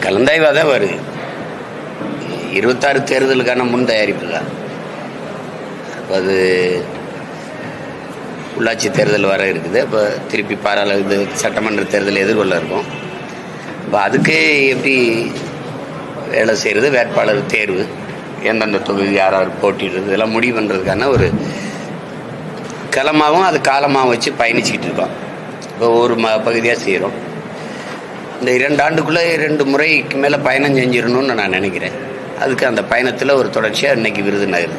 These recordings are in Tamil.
கலந்தாய்வாக தான் வருது. 26 தேர்தலுக்கான முன் தயாரிப்பு தான். அது உள்ளாட்சி தேர்தல் வர இருக்குது. இப்போ திருப்பி இது சட்டமன்ற தேர்தல் எதிர்கொள்ள இருக்கும். இப்போ அதுக்கு எப்படி வேலை செய்கிறது, வேட்பாளர் தேர்வு, எந்தெந்த தொகுதி யாராவது போட்டிடுறது, இதெல்லாம் முடிவு பண்ணுறதுக்கான ஒரு களமாகவும் அது காலமாகவும் வச்சு பயணிச்சுக்கிட்டு இருக்கோம். இப்போ ஒரு பகுதியாக செய்கிறோம். இந்த 2 ஆண்டுக்குள்ளே 2 முறைக்கு மேலே பயணம் செஞ்சிடணும்னு நான் நினைக்கிறேன். அதுக்கு அந்த பயணத்தில் ஒரு தொடர்ச்சியாக இன்னைக்கு விருதுநகர்.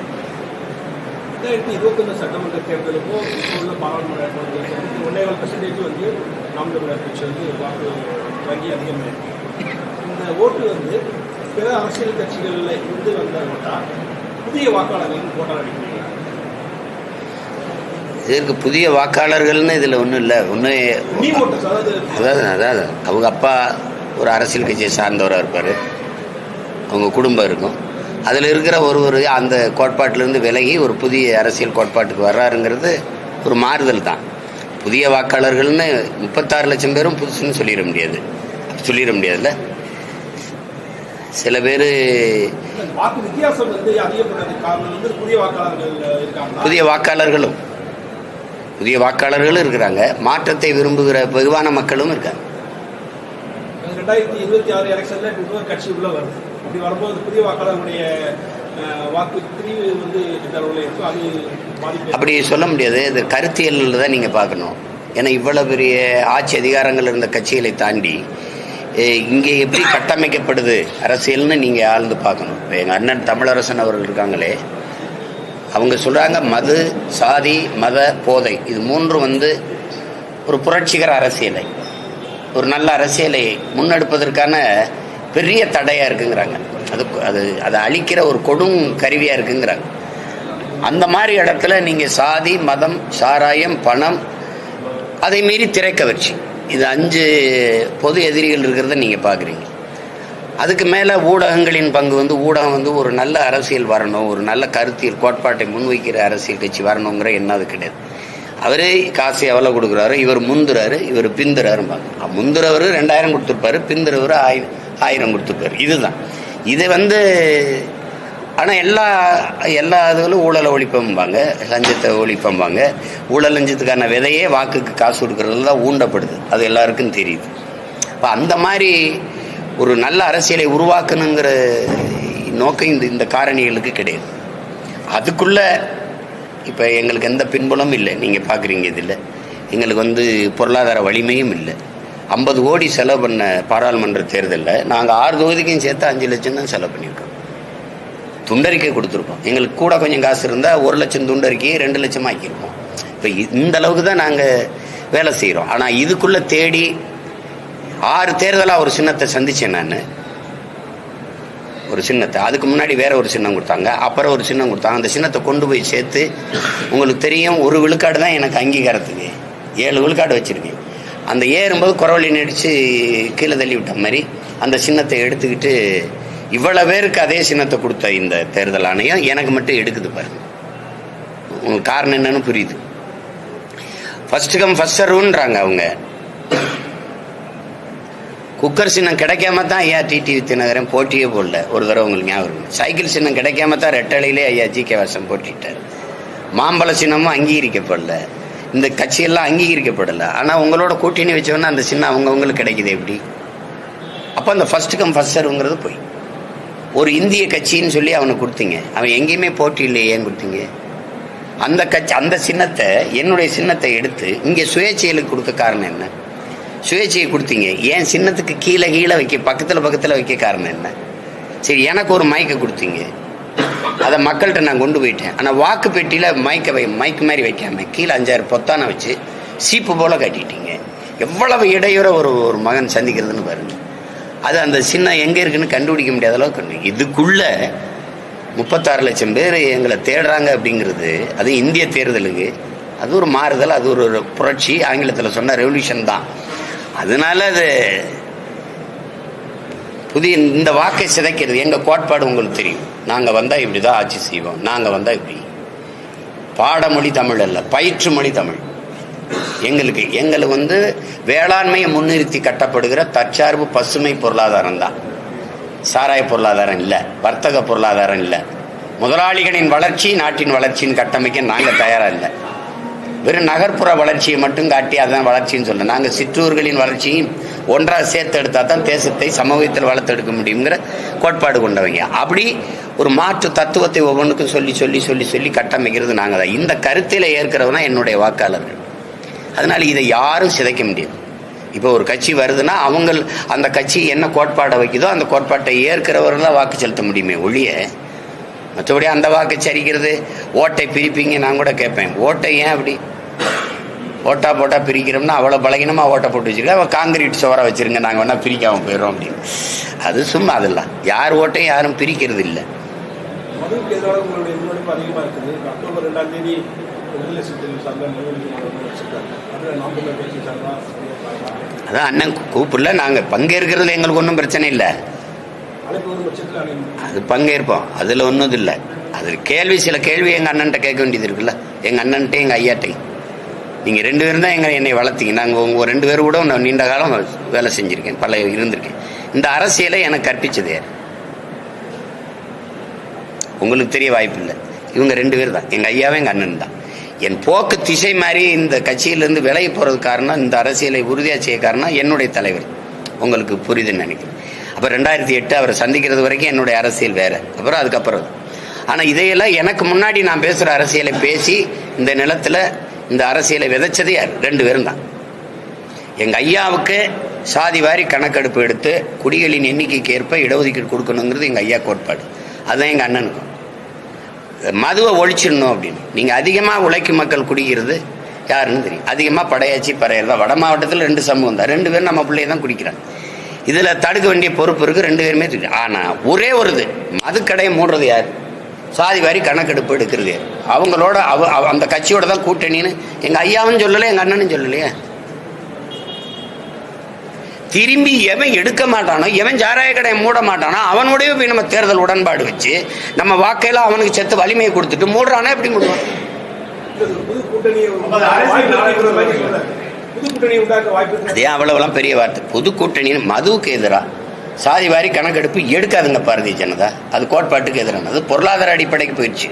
2021 சட்டமன்ற தேர்தலுக்கும் இப்போ உள்ள பாராளுமன்ற தேர்தலுக்கும் 1.5% வந்து நாம் தமிழர் கட்சி வந்து வாக்கு வங்கி அதிகமாக இருக்கு. இந்த ஓட்டு பிற அரசியல் கட்சிகளில் இருந்து வந்தால் புதிய வாக்காளர்கள் போட்டால் அடிக்கிறீங்க. இதற்கு புதிய வாக்காளர்கள்னு இதில் ஒன்றும் இல்லை. அதாவது அவங்க அப்பா ஒரு அரசியல் கட்சியை சார்ந்தவராக இருப்பார், அவங்க குடும்பம் இருக்கும். அதில் இருக்கிற ஒருவர் அந்த கோட்பாட்டிலேருந்து விலகி ஒரு புதிய அரசியல் கோட்பாட்டுக்கு வர்றாருங்கிறது ஒரு மாறுதல் தான். புதிய வாக்காளர்கள்னு 36 லட்சம் பேரும் புதுசுன்னு சொல்லிட முடியாதுல்ல. சில பேர் புதிய வாக்காளர்களும் இருக்கிறாங்க, மாற்றத்தை விரும்புகிற வெகுவான மக்களும் இருக்காங்க. 2026 எலெக்ஷன்ல இன்னொரு கட்சி உள்ள வருது. அப்படி வரும்போது புதிய வாக்காளர்களுடைய வாக்கு பிரிவு எந்த அளவில் இருக்கோ அது அப்படி சொல்ல முடியாது. இது கருத்தியலில் தான் நீங்கள் பார்க்கணும். ஏன்னா இவ்வளோ பெரிய ஆட்சி அதிகாரங்கள் இருந்த கட்சிகளை தாண்டி இங்கே எப்படி கட்டமைக்கப்படுது அரசியல்னு நீங்கள் ஆழ்ந்து பார்க்கணும். இப்போ எங்கள் அண்ணன் தமிழரசன் அவர்கள் இருக்காங்களே, அவங்க சொல்கிறாங்க மது, சாதி, மத, போதை இது 3 ஒரு புரட்சிகர அரசியலை, ஒரு நல்ல அரசியலை முன்னெடுப்பதற்கான பெரிய தடையாக இருக்குங்கிறாங்க. அதை அழிக்கிற ஒரு கொடும் கருவியாக இருக்குங்கிறாங்க. அந்த மாதிரி இடத்துல நீங்கள் சாதி, மதம், சாராயம், பணம், அதை மீறி திரைக்கவர்ச்சி, இது 5 பொது எதிரிகள் இருக்கிறத நீங்கள் பார்க்குறீங்க. அதுக்கு மேலே ஊடகங்களின் பங்கு ஊடகம் ஒரு நல்ல அரசியல் வரணும், ஒரு நல்ல கருத்தியல் கோட்பாட்டை முன்வைக்கிற அரசியல் கட்சி வரணுங்கிற என்ன அது கிடையாது. அவரே காசு எவ்வளோ கொடுக்குறாரு, இவர் முந்துறாரு, இவர் பிந்துறாரும்பாங்க. முந்துறவர் 2000 கொடுத்துருப்பாரு, பிந்துறவர் 1000 கொடுத்துருப்பாரு. இதுதான் இது ஆனால் எல்லா இதுகளும் ஊழலை ஒழிப்பம்பாங்க, லஞ்சத்தை ஒழிப்பம்பாங்க. ஊழல் லஞ்சத்துக்கான விதையே வாக்குக்கு காசு கொடுக்கறதுல தான் ஊண்டப்படுது. அது எல்லாருக்கும் தெரியுது. இப்போ அந்த மாதிரி ஒரு நல்ல அரசியலை உருவாக்கணுங்கிற நோக்கம் இந்த காரணிகளுக்கு கிடையாது. அதுக்குள்ள இப்போ எங்களுக்கு எந்த பின்புலமும் இல்லை. நீங்கள் பார்க்குறீங்க, இதில் எங்களுக்கு பொருளாதார வலிமையும் இல்லை. 50 கோடி செலவு பண்ண பாராளுமன்ற தேர்தலில் நாங்கள் 6 தொகுதிக்கும் சேர்த்து 5 லட்சம் தான் செலவு பண்ணியிருக்கோம். துண்டறிக்கை கொடுத்துருக்கோம். எங்களுக்கு கூட கொஞ்சம் காசு இருந்தால் 1 லட்சம் துண்டறிக்கையை 2 லட்சம் ஆக்கியிருக்கோம். இப்போ இந்த அளவுக்கு தான் நாங்கள் வேலை செய்கிறோம். ஆனால் இதுக்குள்ளே தேடி 6 தேர்தலாக ஒரு சின்னத்தை சந்தித்தேன் நான். ஒரு சின்னத்தை அதுக்கு முன்னாடி வேற ஒரு சின்னம் கொடுத்தாங்க, அப்புறம் ஒரு சின்னம் கொடுத்தாங்க. அந்த சின்னத்தை கொண்டு போய் சேர்த்து உங்களுக்கு தெரியும் 1 விழுக்காடு தான் எனக்கு அங்கீகாரத்துக்கு. 7 விழுக்காடு வச்சுருக்கேன். அந்த ஏறும்போது குறவழி நடித்து கீழே தள்ளி விட்ட மாதிரி அந்த சின்னத்தை எடுத்துக்கிட்டு இவ்வளவு பேருக்கு அதே சின்னத்தை கொடுத்த இந்த தேர்தல் ஆணையம் எனக்கு மட்டும் எடுக்குது பாருங்க. உங்களுக்கு காரணம் என்னன்னு புரியுது. ஃபர்ஸ்ட் கம் ஃபர்ஸ்ட் சர்வ்ன்றாங்க அவங்க. குக்கர் சின்னம் கிடைக்காம தான் ஐயா டிடிவி தினகரன் போட்டியே போடல. ஒரு தடவை உங்களுக்கு ஞாபகம். சைக்கிள் சின்னம் கிடைக்காம தான் ரெட்டலையிலே ஐயா ஜி.கே. வாசன் போட்டிட்டார். மாம்பழ சின்னமும் அங்கீகரிக்கப்படல, இந்த கட்சியெல்லாம் அங்கீகரிக்கப்படலை. ஆனால் உங்களோட கூட்டணி வச்சவொன்னே அந்த சின்னம் அவங்களுக்கு கிடைக்குது எப்படி? அப்போ அந்த ஃபர்ஸ்ட் கம் ஃபர்ஸ்ட் சர்வ்ங்கிறது போய் ஒரு இந்திய கட்சின்னு சொல்லி அவனுக்கு கொடுத்தீங்க. அவன் எங்கேயுமே போட்டி இல்லையே, ஏன் கொடுத்தீங்க? அந்த கட்சி அந்த சின்னத்தை, என்னுடைய சின்னத்தை எடுத்து இங்கே சுயேட்சைகளுக்கு கொடுக்க காரணம் என்ன? சுயேட்சையை கொடுத்தீங்க, ஏன் சின்னத்துக்கு கீழே வைக்க பக்கத்தில் வைக்க காரணம் என்ன? சரி, எனக்கு ஒரு மைக்கை கொடுத்தீங்க, அதை மக்கள்கிட்ட நான் கொண்டு போயிட்டேன். ஆனால் வாக்கு பெட்டியில் மைக்கு மாதிரி வைக்காம கீழே 5-6 பொத்தானை வச்சு சீப்பு போல் கட்டிட்டீங்க. எவ்வளவு இடையூற ஒரு மகன் சந்திக்கிறதுன்னு பாருங்க. அது அந்த சின்னம் எங்கே இருக்குன்னு கண்டுபிடிக்க முடியாத அளவுக்கு. இதுக்குள்ள 36 லட்சம் பேர் எங்களை தேடுறாங்க அப்படிங்கிறது, அது இந்திய தேர்தலுக்கு அது ஒரு மாறுதல், அது ஒரு புரட்சி. ஆங்கிலத்தில் சொன்ன ரெவல்யூஷன் தான். அதனால அது புதிய இந்த வாக்கை சிதைக்கிறது. எங்கள் கோட்பாடு உங்களுக்கு தெரியும். நாங்கள் வந்தால் இப்படி தான் ஆட்சி செய்வோம், நாங்கள் வந்தால் இப்படி. பாடமொழி தமிழ் அல்ல, பயிற்று மொழி தமிழ். எங்களுக்கு வேளாண்மையை முன்னிறுத்தி கட்டப்படுகிற தற்சார்பு பசுமை பொருளாதாரம் தான். சாராய பொருளாதாரம் இல்லை, வர்த்தக பொருளாதாரம் இல்லை. முதலாளிகளின் வளர்ச்சி நாட்டின் வளர்ச்சின்னு கட்டமைக்க நாங்கள் தயாராக இல்லை. வெறும் நகர்ப்புற வளர்ச்சியை மட்டும் காட்டி அதுதான் வளர்ச்சின்னு சொல்ல. நாங்கள் சிற்றூர்களின் வளர்ச்சியும் ஒன்றாக சேர்த்து எடுத்தால் தான் தேசத்தை சமூகத்தில் வளர்த்தெடுக்க முடியுங்கிற கோட்பாடு கொண்டவங்க. அப்படி ஒரு மாற்று தத்துவத்தை ஒவ்வொன்றுக்கும் சொல்லி சொல்லி சொல்லி சொல்லி கட்டமைக்கிறது நாங்கள் தான். இந்த கருத்தில் ஏற்கிறவனா என்னுடைய வாக்காளர்கள். அதனால் இதை யாரும் சிதைக்க முடியாது. இப்போ ஒரு கட்சி வருதுன்னா அவங்க அந்த கட்சி என்ன கோட்பாடை வைக்குதோ அந்த கோட்பாட்டை ஏற்கிறவர்கள் தான் வாக்கு செலுத்த முடியுமே ஒழிய, மற்றபடி அந்த வாக்கு சரிக்கிறது ஓட்டை பிரிப்பீங்க. நான் கூட கேட்பேன், ஓட்டை ஏன் அப்படி ஓட்டா போட்டா பிரிக்கிறோம்னா அவ்வளோ பலகீனமாக ஓட்டை போட்டு வச்சுருக்கேன், அவள் காங்கிரீட் சுவரை வச்சுருங்க, நாங்கள் வேணால் பிரிக்காமல் போயிடுறோம் அப்படின்னு. அது சும்மா அதெல்லாம் யார் ஓட்டையும் யாரும் பிரிக்கிறது இல்லை. மதுவுக்கு எதிராக உங்களுடைய முன்னெடுப்பு அதிகமாக இருக்குது. அக்டோபர் 2ஆம் தேதி விடுதலை சிறுத்தைகள் சார்ந்த அதான் அண்ணன் கூப்பிடல, நாங்கள் பங்கேற்கிறதுல எங்களுக்கு ஒன்றும் பிரச்சனை இல்லை. அது பங்கேற்போம், அதில் ஒன்றும் இல்லை. அதில் கேள்வி சில கேள்வி எங்கள் அண்ணன்ட்ட கேட்க வேண்டியது இருக்குல்ல, எங்கள் அண்ணன்ட்டையும் எங்கள் ஐயாட்டையும். நீங்கள் 2 பேரும் தான் என்னை வளர்த்தீங்க. நாங்கள் உங்கள் 2 பேர் கூட நான் நீண்ட காலம் வேலை செஞ்சுருக்கேன், பல இருந்திருக்கேன். இந்த அரசியலை எனக்கு கற்பிச்சது யார்? உங்களுக்கு தெரிய வாய்ப்பு இல்லை. இவங்க 2 பேர் தான், எங்கள் ஐயாவும் எங்கள் அண்ணன் தான். என் போக்கு திசை மாதிரி இந்த கட்சியிலேருந்து விலகி போகிறது காரணம், இந்த அரசியலை உறுதியாக செய்ய காரணம் என்னுடைய தலைவர். உங்களுக்கு புரியுதுன்னு நினைக்கிறேன். அப்போ 2008 அவரை சந்திக்கிறது வரைக்கும் என்னுடைய அரசியல் வேறு, அப்புறம் அதுக்கப்புறம். ஆனால் இதையெல்லாம் எனக்கு முன்னாடி நான் பேசுகிற அரசியலை பேசி இந்த நிலத்தில் இந்த அரசியலை விதைச்சது யார்? 2 பேரும் தான். எங்கள் ஐயாவுக்கு சாதி வாரி கணக்கெடுப்பு எடுத்து குடிகளின் எண்ணிக்கைக்கு ஏற்ப இடஒதுக்கீடு கொடுக்கணுங்கிறது எங்கள் ஐயா கோட்பாடு. அதுதான் எங்கள் அண்ணனுக்கும். மதுவை ஒழிச்சிடணும் அப்படின்னு. நீங்கள் அதிகமாக உழைக்கும் மக்கள் குடிக்கிறது யாருன்னு தெரியும். அதிகமாக படையாச்சி பறையர் தான். வட மாவட்டத்தில் 2 சமூகம் தான், 2 பேரும் நம்ம பிள்ளைய தான் குடிக்கிறாங்க. இதில் தடுக்க வேண்டிய பொறுப்பு இருக்குது, 2 பேருமே இருக்கு. ஆனால் ஒரே ஒரு இது, மதுக்கடையை மூடுறது யார்? சாதி வாரி கணக்கெடுப்பு எடுக்கிறது யார்? அவங்களோட அந்த கட்சியோட தான் கூட்டணின்னு எங்கள் ஐயாவும் சொல்லலை, எங்கள் அண்ணனும் சொல்லலையே. திரும்பி எவன் எடுக்க மாட்டானோ, எவன் சாராய கடையை மூட மாட்டானோ அவனோடய போய் நம்ம தேர்தல் உடன்பாடு வச்சு நம்ம வாக்கையெல்லாம் அவனுக்கு செத்து வலிமையை கொடுத்துட்டு மூடுறானே எப்படி மூடுவான்? அதே அவ்வளவுலாம் பெரிய வார்த்தை. புது கூட்டணி மதுவுக்கு எதிராக சாதி வாரி கணக்கெடுப்பு எடுக்காதுங்க பாரதிய ஜனதா. அது கோட்பாட்டுக்கு எதிரானது, பொருளாதார அடிப்படைக்கு போயிடுச்சு.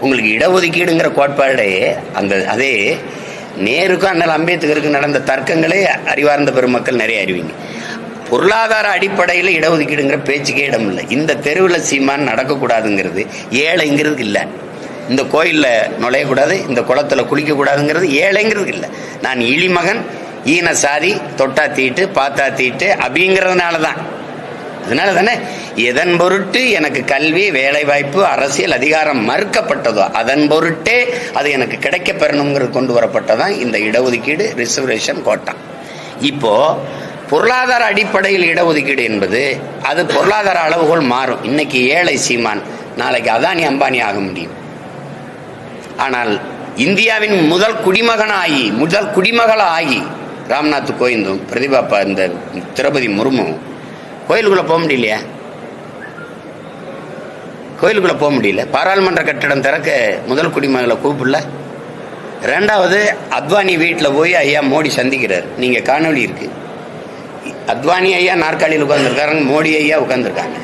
உங்களுக்கு இடஒதுக்கீடுங்கிற கோட்பாடே அந்த அதே நேருக்கும் அண்ணல் அம்பேத்கருக்கு நடந்த தர்க்கங்களே அறிவார்ந்த பெருமக்கள் நிறைய அறிவிங்க. பொருளாதார அடிப்படையில் இடஒதுக்கீடுங்கிற பேச்சுக்கே இடம் இல்லை. இந்த தெருவில் சீமான் நடக்கக்கூடாதுங்கிறது ஏழைங்கிறது இல்லை. இந்த கோயிலில் நுழையக்கூடாது, இந்த குளத்தில் குளிக்கக்கூடாதுங்கிறது ஏழைங்கிறது இல்லை. நான் இழிமகன், ஈன சாதி, தொட்டா தீட்டு பார்த்தா தீட்டு அப்படிங்கிறதுனால தான். அதனால தானே எதன் பொருட்டு எனக்கு கல்வி, வேலை வாய்ப்பு, அரசியல் அதிகாரம் மறுக்கப்பட்டதோ அதன் பொருட்டே அது எனக்கு கிடைக்க பெறணுங்கிறது கொண்டு வரப்பட்டதான் இந்த இடஒதுக்கீடு, ரிசர்வேஷன், கோட்டா. இப்போ பொருளாதார அடிப்படையில் இடஒதுக்கீடு என்பது அது பொருளாதார அளவுகோல் மாறும். இன்னைக்கு ஏழை சீமான் நாளைக்கு அதானி அம்பானி ஆக முடியும். ஆனால் இந்தியாவின் முதல் குடிமகளாகி ராம்நாத் கோவிந்தும் பிரதிபா இந்த திரௌபதி முர்மு கோயிலுக்குள்ள போக முடியலையா? கோயிலுக்குள்ள போக முடியல. பாராளுமன்ற கட்டிடம் திறக்க முதல் குடிமகளை கூப்பிடல. 2வது அத்வானி வீட்டில் போய் ஐயா மோடி சந்திக்கிறார். நீங்க காணொலி இருக்கு. அத்வானி ஐயா நாற்காலியில் உட்கார்ந்துருக்காங்க, மோடி ஐயா உட்கார்ந்துருக்காங்க.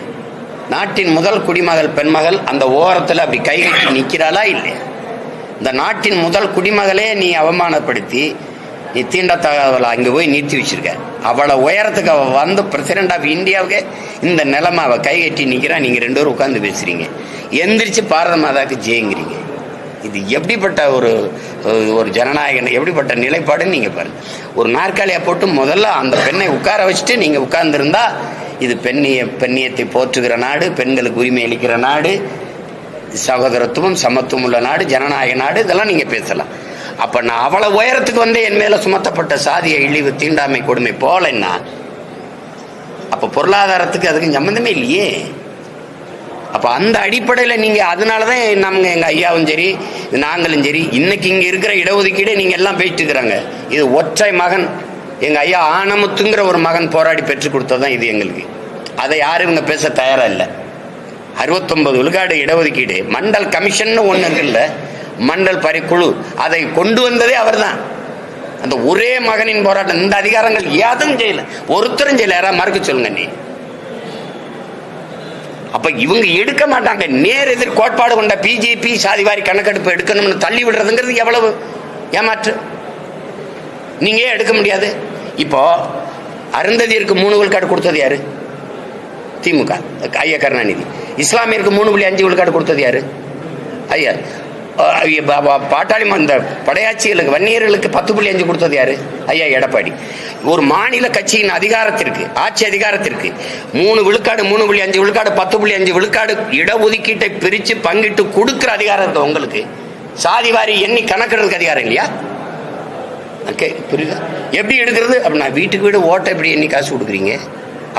நாட்டின் முதல் குடிமகள் பெண்மகள் அந்த ஓரத்தில் அப்படி கை கட்டி நிற்கிறாளா இல்லையா? இந்த நாட்டின் முதல் குடிமகளே நீ அவமானப்படுத்தி நீ தீண்டத்தகவலை அங்கே போய் நிறுத்தி வச்சிருக்க. அவளை உயரத்துக்கு அவள் வந்து பிரசிடென்ட் ஆஃப் இந்தியாவுக்கு இந்த நிலைமை அவள் கை கட்டி நிற்கிறா. நீங்கள் 2 பேரும் உட்காந்து பேசுறீங்க, எந்திரிச்சு பாரத மாதாவுக்கு ஜெயங்கிறீங்க. இது எப்படிப்பட்ட ஒரு ஜனநாயகன், எப்படிப்பட்ட நிலைப்பாடுன்னு நீங்கள் பாருங்க. ஒரு நாற்காலியை போட்டு முதல்ல அந்த பெண்ணை உட்கார வச்சுட்டு நீங்கள் உட்கார்ந்துருந்தா இது பெண்ணியத்தை போற்றுகிற நாடு, பெண்களுக்கு உரிமை அளிக்கிற நாடு, சகோதரத்துவம் சமத்துவம் உள்ள நாடு, ஜனநாயக நாடு, இதெல்லாம் நீங்கள் பேசலாம். அப்ப நான் அவளை உயரத்துக்கு வந்து என் மேல சுமத்தப்பட்ட சாதிய இழிவு, தீண்டாமை, கொடுமை போலன்னா அப்ப பொருளாதாரத்துக்கு அதுக்கு சம்பந்தமே இல்லையே. அப்ப அந்த அடிப்படையில நீங்க அதனாலதான் நம்ம எங்க ஐயாவும் சரி நாங்களும் சரி இன்னைக்கு இங்க இருக்கிற இடஒதுக்கீடு நீங்க எல்லாம் பேசிட்டு இருக்கிறாங்க. இது ஒற்றை மகன், எங்க ஐயா ஆனமுத்துங்கிற ஒரு மகன் போராடி பெற்றுக் கொடுத்ததான் இது எங்களுக்கு. அதை யாரும் இவங்க பேச தயாரா இல்லை. 69 விழுக்காடு இடஒதுக்கீடு மண்டல் கமிஷன் ஒண்ணு இருக்குல்ல, மண்டல் பரிக்குழு, அதை கொண்டு வந்ததே அவர் தான். அந்த ஒரே மகனின் போராட்டம். இந்த அதிகாரங்கள் யாரும் செய்யல, ஒருத்தரும் செய்யல. யாராவது மறுக்க சொல்லுங்க. நீ அப்ப இவங்க எடுக்க மாட்டாங்க. நேர் எதிர் கோட்பாடு கொண்ட பிஜேபி சாதிவாரி கணக்கெடுப்பு எடுக்கணும்னு தள்ளி விடுறதுங்கிறது எவ்வளவு ஏமாற்று. நீங்க எடுக்க முடியாது. இப்போ அருந்ததியருக்கு 3 விழுக்காடு கொடுத்தது யாரு? திமுக, ஐயா கருணாநிதி. இஸ்லாமியருக்கு 3.5 விழுக்காடு கொடுத்தது யாரு? ஐயா பாட்டாளி இந்த படையாட்சிகளுக்கு வன்னியர்களுக்கு 10.5 கொடுத்தது யாரு? ஐயா எடப்பாடி. ஒரு மாநில கட்சியின் அதிகாரத்திற்கு, ஆட்சி அதிகாரத்திற்கு 3 விழுக்காடு, 3.5 விழுக்காடு, 10.5 விழுக்காடு இடஒதுக்கீட்டை பிரித்து பங்கிட்டு கொடுக்கிற அதிகாரம் இருக்கு உங்களுக்கு. சாதிவாரி எண்ணி கணக்கெடுறதுக்கு அதிகாரம் இல்லையா? புரியுதா? எப்படி எடுக்கிறது அப்படின்னா, வீட்டுக்கு வீடு ஓட்ட எப்படி எண்ணி காசு கொடுக்குறீங்க?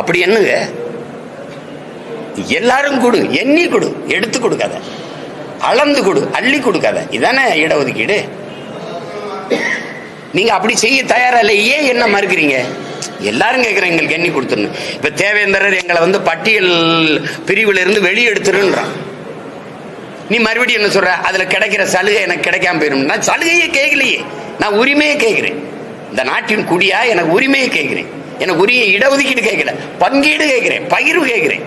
அப்படி என்னங்க, எல்லாரும் கொடு, எண்ணி கொடு, எடுத்து கொடுக்காத, அளந்து கொடு, அள்ளி கொடுக்காத. இதானே இடஒதுக்கீடு. நீங்க அப்படி செய்ய தயாரா இல்லை. ஏன் என்ன மறுக்கிறீங்க? எல்லாரும் கேட்குறேன், எங்களுக்கு எண்ணி கொடுத்துருன்னு. இப்ப தேவேந்திரர் எங்களை பட்டியல் பிரிவுல இருந்து வெளியெடுத்துருன்றான். நீ மறுபடியும் என்ன சொல்ற? அதுல கிடைக்கிற சலுகை எனக்கு கிடைக்காம போயிடும். நான் சலுகையே கேட்கலையே, நான் உரிமையை கேட்கிறேன். இந்த நாட்டின் குடியா எனக்கு உரிமையை கேட்கிறேன். எனக்கு உரிய இடஒதுக்கீடு கேட்கல, பங்கீடு கேட்கிறேன், பகிர்வு கேட்கிறேன்.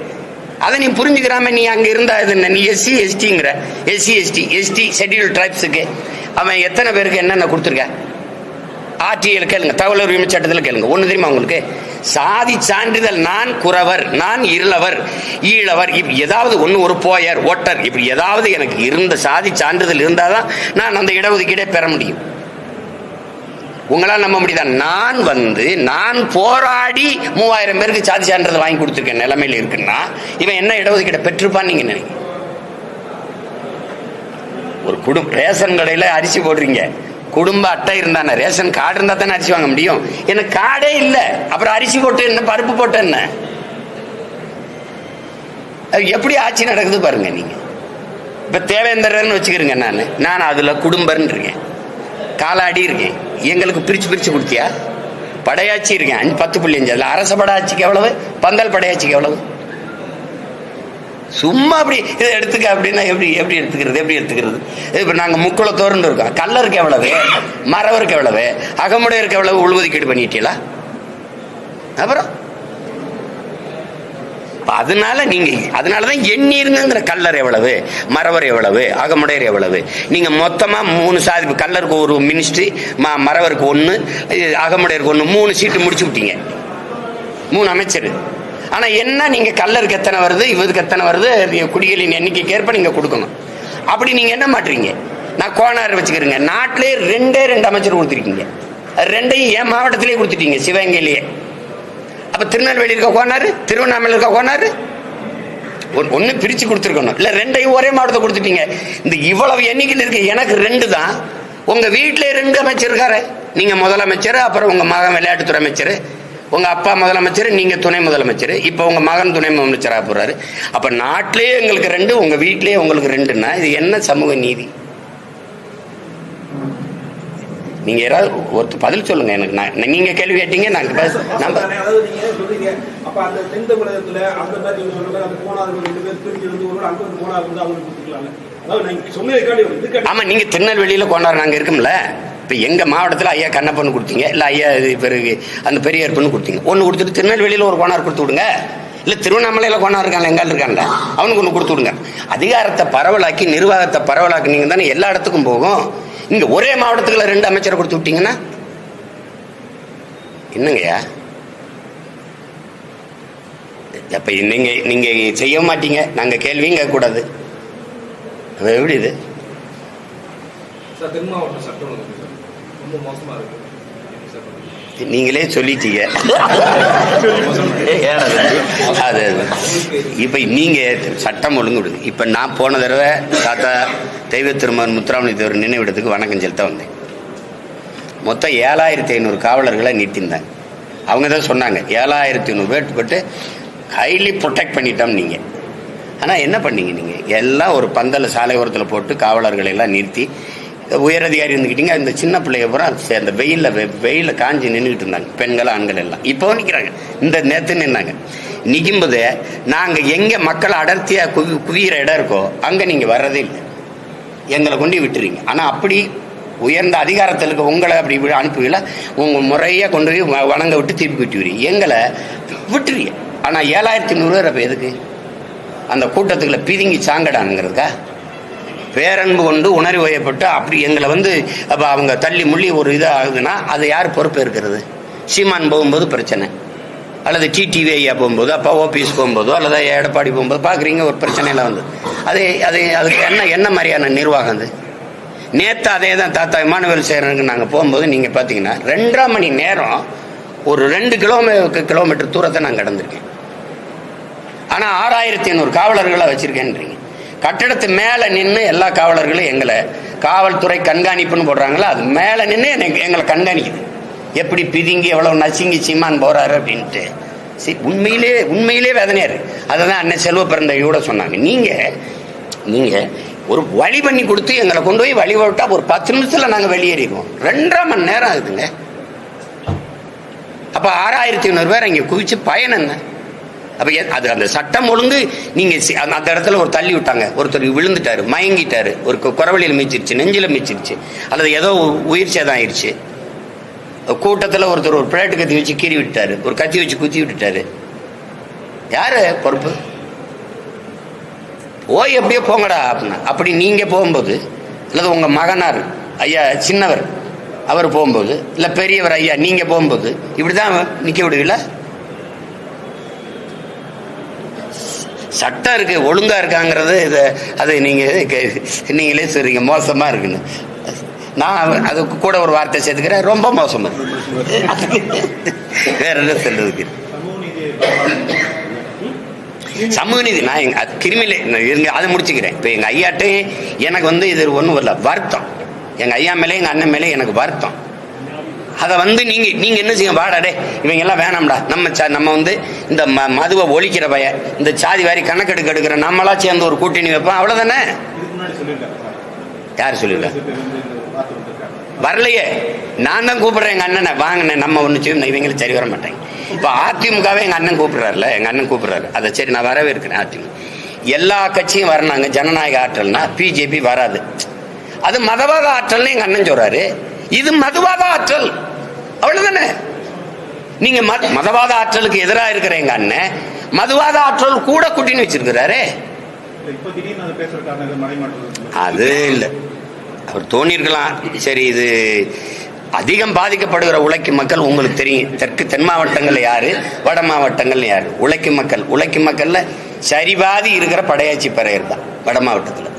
அதை நீ புரிஞ்சுக்கிறாம நீ அங்க இருந்தா நீ எஸ்சி எஸ்டிங்கிற. எஸ்டி ஷெட்யூல்டு டிரைப்ஸுக்கு அவன் எத்தனை பேருக்கு என்னென்ன கொடுத்துருக்க? ஆர்டிஎல் கேளுங்க, தகவல் உரிமை சட்டத்தில் கேளுங்க. ஒண்ணு தெரியுமா உங்களுக்கு? சாதி சான்றிதழ், நான் குறவர், நான் இருளவர், ஈழவர், ஏதாவது ஒண்ணு, ஒரு போயர், ஓட்டர், இப்படி ஏதாவது எனக்கு இருந்த சாதி சான்றிதழ் இருந்தாதான் நான் அந்த இடஒதுக்கீடை பெற முடியும். உங்களால் நம்ப முடியுதா? நான் போராடி 3000 பேருக்கு சாதி சான்றிதழ் வாங்கி கொடுத்துருக்கேன் நிலைமையில இருக்குன்னா இவன் என்ன இடஒதுக்கீடை பெற்றிருப்பான்னு நீங்க நினைக்கிறீங்க? ஒரு குடும்ப ரேஷன் கடையில அரிசி போடுறீங்க, குடும்ப அட்டை இருந்தானே, ரேஷன் கார்டு இருந்தா தானே அரிசி வாங்க முடியும். எனக்கு கார்டே இல்லை, அப்புறம் அரிசி போட்டு என்ன, பருப்பு போட்டு என்ன? எப்படி ஆட்சி நடக்குது பாருங்க. நீங்க இப்ப தேவேந்திரன்னு வச்சுக்கிறீங்க, நான் அதுல குடும்பம் இருக்கேன், காலாடி இருக்கேன். எங்களுக்கு பிரிச்சு கொடுத்தியா? படையாட்சி இருக்கேன் 10.5. அதுல அரச படையாட்சிக்கு எவ்வளவு, பந்தல் படையாட்சிக்கு எவ்வளவு? சும்மா அப்படி இதை எடுத்துக்க அப்படின்னா எப்படி எடுத்துக்கிறது? இப்ப நாங்க முக்குளத்தோர்னு இருக்கோம். கல்லருக்கு எவ்வளவு, மறவருக்கு எவ்வளவு, அகமுடையருக்கு எவ்வளவு உள்ஒதுக்கீடு பண்ணிட்டீங்களா? அப்புறம் அதனாலதான் எண்ணீருங்கிற. கல்லர் எவ்வளவு, மறவர் எவ்வளவு, அகமுடையர் எவ்வளவு? நீங்க மொத்தமா 3 சாதி, கல்லருக்கு ஒரு மினிஸ்ட்ரி, மறவருக்கு 1, அகமுடையருக்கு 1, 3 சீட்டு முடிச்சு விட்டீங்க, 3 அமைச்சர். ஆனா என்ன, நீங்க கல்லருக்கு எத்தனை வருது, இவருக்கு எத்தனை வருது, குடிகளின் எண்ணிக்கைக்கு ஏற்ப நீங்க கொடுக்கணும். அப்படி நீங்க என்ன மாட்டீங்க? நான் கோனார் வச்சுக்கிறேங்க, நாட்டிலே 2 அமைச்சர் கொடுத்துருக்கீங்க. 2ஐயும் என் மாவட்டத்திலே கொடுத்துட்டீங்க, சிவகங்கையிலேயே. அப்ப திருநெல்வேலி இருக்க கோனாரு, திருவண்ணாமலை இருக்க கோனாரு, ஒண்ணு பிரிச்சு கொடுத்துருக்கணும். இல்ல 2ஐயும் ஒரே மாவட்டத்தை கொடுத்துட்டீங்க. இந்த இவ்வளவு எண்ணிக்கையில் இருக்கு. எனக்கு 2 தான். உங்க வீட்டிலே 2 அமைச்சர் இருக்காரு. நீங்க முதலமைச்சர், அப்புறம் உங்க மகன் விளையாட்டுத்துறை அமைச்சர், உங்க அப்பா முதலமைச்சர், நீங்க துணை முதலமைச்சர், இப்ப உங்க மகன் துணை முதலமைச்சரா போறாரு. அப்ப நாட்டிலேயே எங்களுக்கு 2, உங்க வீட்டிலேயே உங்களுக்கு 2ன்னா இது என்ன சமூக நீதி? நீங்க யாராவது ஒரு பதில் சொல்லுங்க எனக்கு. நீங்க கேள்வி கேட்டீங்க, ஆமா, நீங்க திருநெல்வேலியில கோனார் நாங்க இருக்கும்ல. இப்ப எங்க மாவட்டத்தில் ஐயா கண்ணப்பன்னு கொடுத்தீங்க, இல்ல ஐயா பிறகு அந்த பெரியார்பன்னு கொடுத்தீங்க. ஒண்ணு கொடுத்துட்டு திருநெல்வேலியில ஒரு கோனார் கொடுத்து விடுங்க. இல்ல திருவண்ணாமலையில கோனார் இருக்காங்க, எங்கால் இருக்கான்ல, அவனுக்கு ஒண்ணு கொடுத்து விடுங்க. அதிகாரத்தை பரவலாக்கி, நிர்வாகத்தை பரவலாக்கினீங்க தானே எல்லா இடத்துக்கும் போகும். இங்க ஒரே மாவட்டத்துக்குள்ள 2 அமைச்சரை கொடுத்து விட்டீங்கன்னா என்னங்கய்யா? அப்ப நீங்க செய்ய மாட்டீங்க, நாங்க கேள்வியும் கேட்க கூடாது. எப்படி இது? நீங்களே சொல்லிட்டீங்க. இப்ப நீங்க சட்டம் ஒழுங்கு விடுங்க. இப்ப நான் போன தடவை தாத்தா தெய்வ திருமகன் முத்துராமலிங்க தேவர் நினைவிடத்துக்கு வணக்கம் செலுத்த வந்தேன். மொத்தம் 7500 காவலர்களை நிறுத்திருந்தாங்க. அவங்க தான் சொன்னாங்க 7500 பேர் பட்டு ஹைலி ப்ரொடெக்ட் பண்ணிட்டோம் நீங்க. ஆனா என்ன பண்ணீங்க நீங்க? எல்லாம் ஒரு பந்தல சாலை ஓரத்தில் போட்டு காவலர்களை எல்லாம் நிறுத்தி, உயரதிகாரி இருந்துக்கிட்டீங்க. இந்த சின்ன பிள்ளைய பூரா அந்த வெயில காஞ்சி நின்றுட்டு இருந்தாங்க, பெண்கள் ஆண்கள் எல்லாம். இப்போ நிற்கிறாங்க, இந்த நேரத்து நின்னாங்க. நிக்கும்போது நாங்க எங்க மக்கள் அடர்த்தியா குவிகிற இடம் இருக்கோ அங்க நீங்க வர்றதே இல்லை, எங்களை கொண்டு விட்டுறீங்க. ஆனா அப்படி உயர்ந்த அதிகாரத்தில் இருக்க உங்களை அப்படி அனுப்புவீங்களா? உங்க முறையா கொண்டு போய் வணங்க விட்டு திருப்பி விட்டுவீங்க, எங்களை விட்டுறீங்க. ஆனா 7500 பேர் அப்ப எதுக்கு? அந்த கூட்டத்துக்குள்ள பிதுங்கி சாங்கடானுங்கிறதுக்கா? பேரன்பு கொண்டு உணர்வு வயப்பட்டு அப்படி எங்களை அப்போ அவங்க தள்ளி முள்ளி ஒரு இதாக ஆகுதுன்னா அதை யார் பொறுப்பு இருக்கிறது? சீமான் போகும்போது பிரச்சனை, அல்லது டிடிவி ஐயா போகும்போது, அப்பா ஓபிஎஸ் போகும்போதோ, அல்லது எடப்பாடி போகும்போது பார்க்குறீங்க ஒரு பிரச்சனையில் அதுக்கு என்ன மாதிரியான நிர்வாகம் அது? நேற்று அதே தான் தாத்தா இமானுவேல் சேரனுக்கு நாங்கள் போகும்போது நீங்கள் பார்த்தீங்கன்னா 2.5 மணி நேரம் ஒரு 2 கிலோமீட்டர் தூரத்தை நான் கடந்திருக்கேன். ஆனால் 6500 காவலர்களை வச்சுருக்கேன்றீங்க. கட்டடத்து மேலே நின்று எல்லா காவலர்களும் எங்களை காவல்துறை கண்காணிப்புன்னு போடுறாங்களா, அது மேலே நின்று எங்களை கண்காணிக்குது. எப்படி பிதுங்கி எவ்வளவு நசுங்கி சீமான் போறாரு அப்படின்ட்டு உண்மையிலே வேதனையா இருக்கு. அதை தான் அண்ணன் செல்வ பிறந்தகையோட சொன்னாங்க. நீங்க ஒரு வழி பண்ணி கொடுத்து எங்களை கொண்டு போய் வழி விட்டா ஒரு 10 நிமிஷத்துல நாங்க வெளியேறிடுவோம். 2.5 மணி நேரம் ஆகுதுங்க. அப்ப 6500 பேர் இங்க குவிச்சு பயன் என்ன? அப்ப அது அந்த சட்டம் ஒழுங்கு நீங்க அந்த இடத்துல ஒரு தள்ளி விட்டாங்க, ஒருத்தர் விழுந்துட்டாரு, மயங்கிட்டாரு, ஒரு குறவழியில் மீச்சிருச்சு, நெஞ்சில மீச்சிருச்சு, அல்லது ஏதோ உயிர் சேதம் ஆயிடுச்சு. கூட்டத்தில் ஒருத்தர் ஒரு பிளேட்டு கத்தி வச்சு கீறி விட்டாரு, ஒரு கத்தி வச்சு குத்தி விட்டுட்டாரு. யாரு பொறுப்பு? போய் எப்படியோ போங்கடா அப்படின்னா. அப்படி நீங்க போகும்போது, அல்லது உங்க மகனார் ஐயா சின்னவர் அவர் போகும்போது, இல்ல பெரியவர் ஐயா நீங்க போகும்போது இப்படிதான் நிக்க விடுவீங்களா? சட்டம் இருக்கு, ஒழுங்கா இருக்காங்கிறது அது நீங்களே சொல்றீங்க மோசமா இருக்குன்னு. நான் அதுக்கு கூட ஒரு வார்த்தை சேர்த்துக்கிறேன், ரொம்ப மோசமா வேற என்ன சொல்றதுக்கு? சமூக நீதி நான் கிருமியில இருங்க அதை முடிச்சுக்கிறேன். இப்போ எங்க ஐயாட்டே எனக்கு இது ஒன்றும் வரல, வருத்தம். எங்க ஐயா மேலே எங்க அண்ணன் மேலே எனக்கு வருத்தம். அதை நீங்க என்ன செய்ய, வாடாடே இவங்க எல்லாம் வேணாம்டா, நம்ம இந்த மதுவை ஒழிக்கிற பய, இந்த சாதி வாரி கணக்கெடுக்க எடுக்கிற நம்மளா சேர்ந்து ஒரு கூட்டணி வைப்போம், அவ்வளவுதானே. யாரு சொல்லிருக்க? வரலையே, நான் தான் கூப்பிடுறேன் எங்க அண்ணனை, வாங்கினேன் நம்ம ஒண்ணு செய்யும், இவங்களும் சரி வர மாட்டாங்க. இப்ப அதிமுகவே எங்க அண்ணன் கூப்பிடுறாருல, எங்க அண்ணன் கூப்பிடுறாரு, அதை சரி நான் வரவே இருக்கிறேன். அதிமுக எல்லா கட்சியும் வரனாங்க, ஜனநாயக ஆற்றல்னா பிஜேபி வராது, அது மதவாத ஆற்றல்னு எங்க அண்ணன் சொல்றாரு. இது மதவாத ஆற்றல், அவ்வளவுதானே. நீங்க மதவாத ஆற்றலுக்கு எதிராக இருக்கிற எங்க அண்ணன் மதுவாத ஆற்றல் கூட கூட்டின்னு வச்சிருக்கிறாரு. அது இல்லை, அவர் தோணிருக்கலாம். சரி, இது அதிகம் பாதிக்கப்படுகிற உழைக்கும் மக்கள் உங்களுக்கு தெரியும். தென் மாவட்டங்கள்ல யாரு, வட மாவட்டங்கள்ல யாரு? உழைக்கும் மக்கள்ல சரிபாதி இருக்கிற படையாச்சி பறையர் தான் வட மாவட்டத்தில்.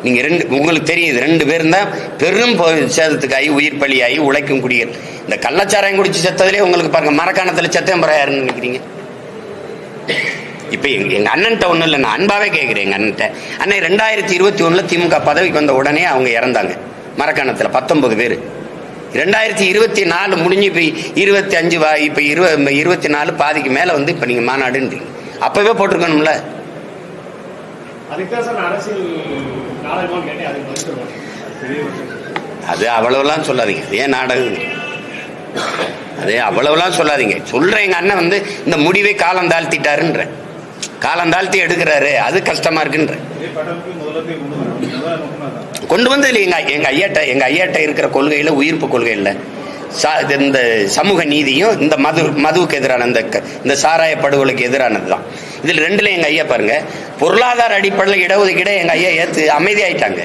நீங்க உங்களுக்கு தெரியும், 2 பேரும் தான் பெரும் சேதத்துக்காகி உயிர் பலியாகி உழைக்கும் குடிகள். இந்த கள்ளச்சாராயம் குடிச்சு செத்ததுலேயே உங்களுக்கு பாருங்க, மரக்காணத்துல செத்தம்பர யாருன்னு நினைக்கிறீங்க? இப்ப எங்க அண்ணன்ட்ட ஒண்ணும் இல்லை, நான் அன்பாவே கேட்கிறேன் எங்க அண்ணன்ட்ட. அண்ணன் 2021 திமுக பதவிக்கு வந்த உடனே அவங்க இறந்தாங்க மரக்காணத்துல 19 பேர். 2024 முடிஞ்சு இப்ப 25 இப்ப 24 பாதிக்கு மேல இப்ப நீங்க மாநாடுன்றீங்க. அப்பவே போட்டிருக்கணும்ல. அது அவ்வளவுலாம் சொல்லாதீங்க, ஏன் நாடகம், அது அவ்வளவுலாம் சொல்லாதீங்க. சொல்றேன், எங்க அண்ணன் இந்த முடிவை காலம் தாழ்த்திட்டாருன்ற, காலம் தாழ்த்தி எடுக்கிறாரு, அது கஷ்டமா இருக்குன்ற. கொண்டு வந்து எங்க ஐயாட்ட இருக்கிற கொள்கையில, உயிர்ப்பு கொள்கையில இந்த சமூக நீதியும் இந்த மதுவுக்கு எதிரான இந்த சாராய படுகொலைக்கு எதிரானது தான். இதுல 2ல எங்க ஐயா பாருங்க, பொருளாதார அடிப்படையில் இடஒதுக்கீட எங்க ஐயா ஏத்து அமைதியாயிட்டாங்க.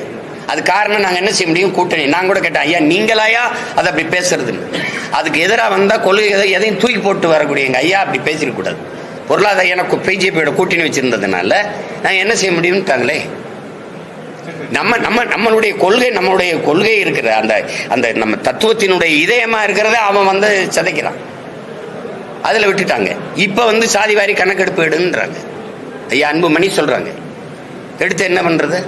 அது காரணம் நாங்க என்ன செய்ய முடியும், கூட்டணி. நான் கூட கேட்டேன், ஐயா நீங்களாயா அதை அப்படி பேசுறதுன்னு. அதுக்கு எதிராக வந்தா கொள்கை எதையும் தூக்கி போட்டு வரக்கூடிய எங்க ஐயா அப்படி பேசிக்க கூடாது. பொருளாதார எனக்கு பிஜேபியோட கூட்டணி வச்சிருந்ததுனால நாங்க என்ன செய்ய முடியும்ட்டாங்களே. நம்மளுடைய கொள்கை இருக்கிற அந்த நம்ம தத்துவத்தினுடைய இதயமா இருக்கிறத அவன் சதைக்கிறான், அதுல விட்டுட்டாங்க. இப்ப சாதிவாரி கணக்கெடுப்பு எடுன்றாங்க. ஐயா அன்புமணி சொல்றாங்க, எடுத்து என்ன பண்றது?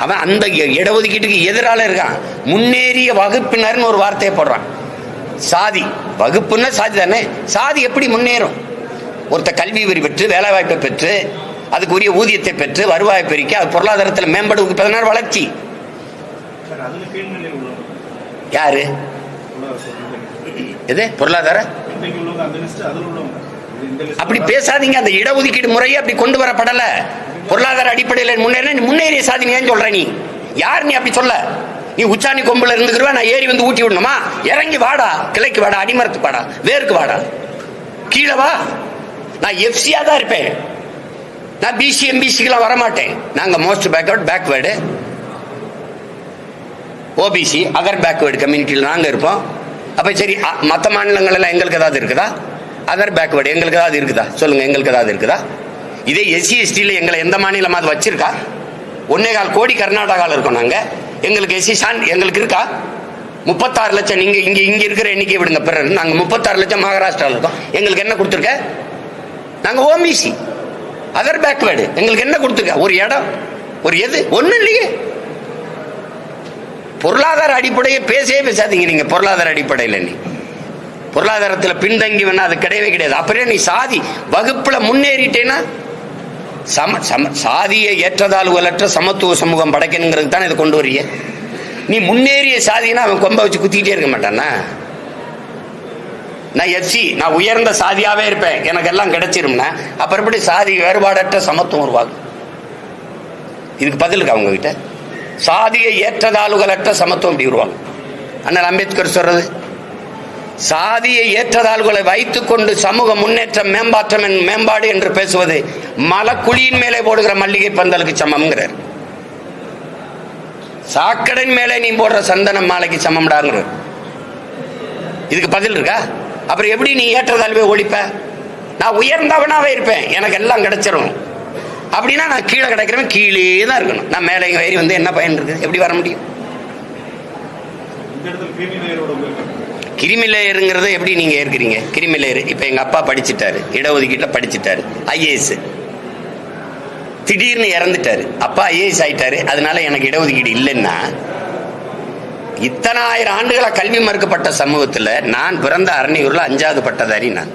அவன் அந்த இடஒதுக்கீட்டுக்கு எதிரால இருக்கான். முன்னேறிய வகுப்பினர்னு ஒரு வார்த்தையை போடுறான். சாதி வகுப்புன்னா சாதி தானே, சாதி எப்படி முன்னேறும்? ஒருத்த கல்வி வரி பெற்று வேலை வாய்ப்பை பெற்று அதுக்குரிய ஊதியத்தை பெற்று வருவாய் பெருக்கி அது பொருளாதாரத்தில் மேம்படுவதற்கு 14 வளர்ச்சி. யாரு எது பொருளாதார அப்படி பேசாதீங்க. அந்த இடஒதுக்கீடு முறையை அப்படி கொண்டு வரப்படல. பொருளாதார அடிப்படையில் முன்னேறிய சாதிங்கன்னு சொல்ற நீ யார்? நீ அப்படி சொல்ல. நீ உச்சாணி கொம்புல இருந்துக்கிறவா, நான் ஏறி ஊட்டி விடணுமா? இறங்கி வாடா, கிளைக்கு வாடா, அடிமரத்துக்கு வாடா, வேருக்கு வாடா, கீழே வா. நான் எஃப்சியா தான் இருப்பேன், நான் பிசி எம்பிசிக்கெல்லாம் வரமாட்டேன். நாங்கள் most backward OBC other backward கம்யூனிட்டியில் நாங்கள் இருப்போம். அப்போ சரி, மற்ற மாநிலங்களெல்லாம் எங்களுக்கு ஏதாவது இருக்குதா? அதர் பேக்வேர்டு எங்களுக்கு ஏதாவது இருக்குதா? சொல்லுங்கள், எங்களுக்கு ஏதாவது இருக்குதா? இதே எஸ்சி எஸ்டியில் எங்களை எந்த மாநிலமாவது வச்சிருக்கா? 1.25 கோடி கர்நாடகாவில் இருக்கோம் நாங்கள். எங்களுக்கு எஸ்சி எங்களுக்கு இருக்கா? 36 லட்சம். நீங்கள் இங்கே இருக்கிற எண்ணிக்கை விடுங்க பிறகு. நாங்கள் 36 லட்சம் மகாராஷ்டிராவில் இருக்கோம். எங்களுக்கு என்ன கொடுத்துருக்க? நாங்கள் ஓபிசி அதர் பேக்வேர்டு. எங்களுக்கு என்ன கொடுத்துருக்க? ஒரு இடம், ஒரு எது? ஒன்றும் இல்லையே. பொருளாதார அடிப்படையை பேசவே பேசாதீங்க. நீங்க பொருளாதார அடிப்படையில் நீ பொருளாதாரத்தில் பின்தங்கி வேணா அது கிடையவே கிடையாது. அப்புறம் நீ சாதி வகுப்புல முன்னேறிட்டேன்னா சாதியை ஏற்றதாழ்வுகளற்ற சமத்துவ சமூகம் படைக்கணுங்கிறது தானே இதை கொண்டு வரிய. நீ முன்னேறிய சாதினா அவன் கொம்ப வச்சு குத்திக்கிட்டே இருக்க மாட்டானா? நான் எஸ்சி, நான் உயர்ந்த சாதியாவே இருப்பேன், எனக்கு எல்லாம் கிடைச்சிரும்னா அப்புறம் எப்படி சாதி வேறுபாடற்ற சமத்துவம் உருவாகும்? இதுக்கு பதில் இருக்கு அவங்க கிட்ட. சாதியை ஏற்றதாழ்வுகளற்ற சமத்துவம் இப்படி உருவாகும். அண்ணல் அம்பேத்கர் சொல்றது, சாதியை ஏற்றதாழ்வுகளை வைத்துக் கொண்டு சமூக முன்னேற்றம் மேம்பாடு என்று பேசுவது மலக்குழியின் மேலே போடுகிற மல்லிகை பந்தலுக்கு சமம்ங்கிறார். சாக்கடையின் மேலே நீ போடுற சந்தன மாலைக்கு சமம்டாங்கிறார். இதுக்கு பதில் இருக்கா? அப்புறம் எப்படி நீ ஏற்றதாழ்வை ஒழிப்ப? நான் உயர்ந்தவனாவே இருப்பேன், எனக்கு எல்லாம் கிடைச்சிரும் அப்படின்னா நான் கீழே கிடைக்கிறவன் கீழே தான் இருக்கணும். நான் மேலே ஏறி வந்து என்ன பயன் இருக்கு? எப்படி வர முடியும்? கிரிமி லேயருங்கிறத எப்படி நீங்க ஏற்கிறீங்க? கிரிமி லேயர் இப்ப எங்க அப்பா படிச்சுட்டாரு, இடஒதுக்கீட்டுல படிச்சுட்டாரு, IAS. திடீர்னு இறந்துட்டாரு, அப்பா IAS ஆயிட்டாரு, அதனால எனக்கு இடஒதுக்கீடு இல்லைன்னா இத்தனை ஆயிரம் ஆண்டுகளா கல்வி மறுக்கப்பட்ட சமூகத்துல நான் பிறந்த அரணியூர்ல 5வது பட்டதாரி நான்.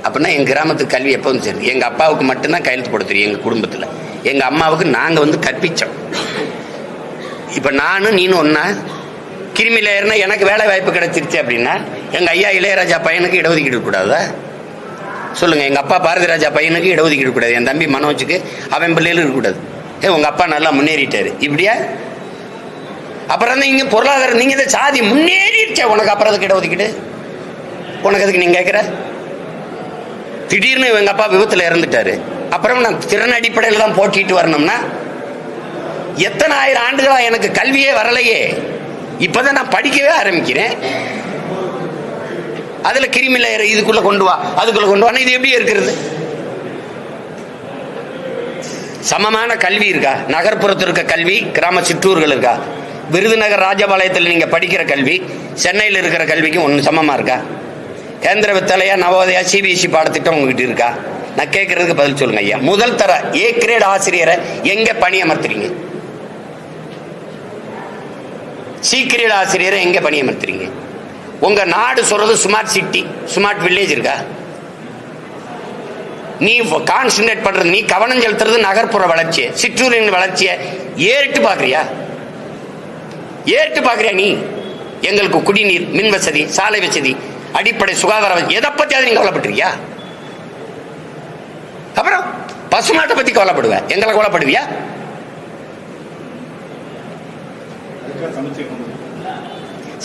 அப்படின்னா எங்க கிராமத்துக்கு கல்வி எப்போ வந்து சரி, எங்க அப்பாவுக்கு மட்டும்தான் கையெழுத்து போட தெரியும் எங்க குடும்பத்துல. எங்க அம்மாவுக்கு நாங்க வந்து கற்பிச்சோம். இப்ப நானும் நீனும் ஒன்னா கிருமி லேயர்னா எனக்கு வேலை வாய்ப்பு கிடைச்சிருச்சு அப்படின்னா எங்க ஐயா இளையராஜா பையனுக்கு இடஒதுக்கீடு கூடாதா? சொல்லுங்க. எங்க அப்பா பாரதி ராஜா பையனுக்கு இடஒதுக்கீடு கூடாது, என் தம்பி மனோஜுக்கு அவன் பிள்ளைகளும் இருக்கக்கூடாது. உங்க அப்பா நல்லா முன்னேறிட்டாரு இப்படியா? அப்புறம் இங்க பொருளாதாரம் நீங்க இதை சாதி முன்னேறிடுச்சா உனக்கு, அப்புறம் அதுக்கு இடஒதுக்கீடு உனக்கு அதுக்கு நீங்க கேட்கிற? திடீர்னு எங்க அப்பா விபத்துல இறந்துட்டாரு, அப்புறம் நான் திறன் அடிப்படையில் தான் போட்டிட்டு வரணும்னா எத்தனை ஆயிரம் ஆண்டுகளா எனக்கு கல்வியே வரலையே, இப்பதான் நான் படிக்கவே ஆரம்பிக்கிறேன். அதுல கிருமி லேயர் இதுக்குள்ள கொண்டு வா அதுக்குள்ள கொண்டு வா, இது எப்படி இருக்கிறது? சமமான கல்வி இருக்கா? நகர்ப்புறத்தில் இருக்க கல்வி, கிராம சிற்றூர்கள் இருக்கா? விருதுநகர் ராஜபாளையத்தில் நீங்க படிக்கிற கல்வி சென்னையில் இருக்கிற கல்விக்கும் ஒன்று சமமா இருக்கா? கேந்திர வித்தாலயா, நவோதயா, CBSE பாடத்திட்டம் உங்ககிட்ட இருக்கா? நான் கேட்கறதுக்கு பதில் சொல்லுங்க ஐயா. முதல் தர A கிரேட் ஆசிரியரை எங்க பணியமர்த்துறீங்க? C கிரேட் ஆசிரியரை எங்க பணியமர்த்துறீங்க? உங்க நாடு சொல்றது ஸ்மார்ட் சிட்டி, ஸ்மார்ட் வில்லேஜ் இருக்கா? நீ கான்சன்ட்ரேட் பண்றது, நீ கவனம் செலுத்துறது நகர்ப்புற வளர்ச்சியை, சிற்றூரின் வளர்ச்சியை ஏறிட்டு பாக்குறியா? ஏறிட்டு பாக்குறியா? நீ எங்களுக்கு குடிநீர், மின் வசதி, சாலை வசதி, அடிப்படை சுகாதார வசதி, எதை பத்தியாவது நீங்க கவலைப்பட்டிருக்கியா? அப்புறம் பசுமாட்டை பத்தி கவலைப்படுவ, எங்களை கவலைப்படுவியா?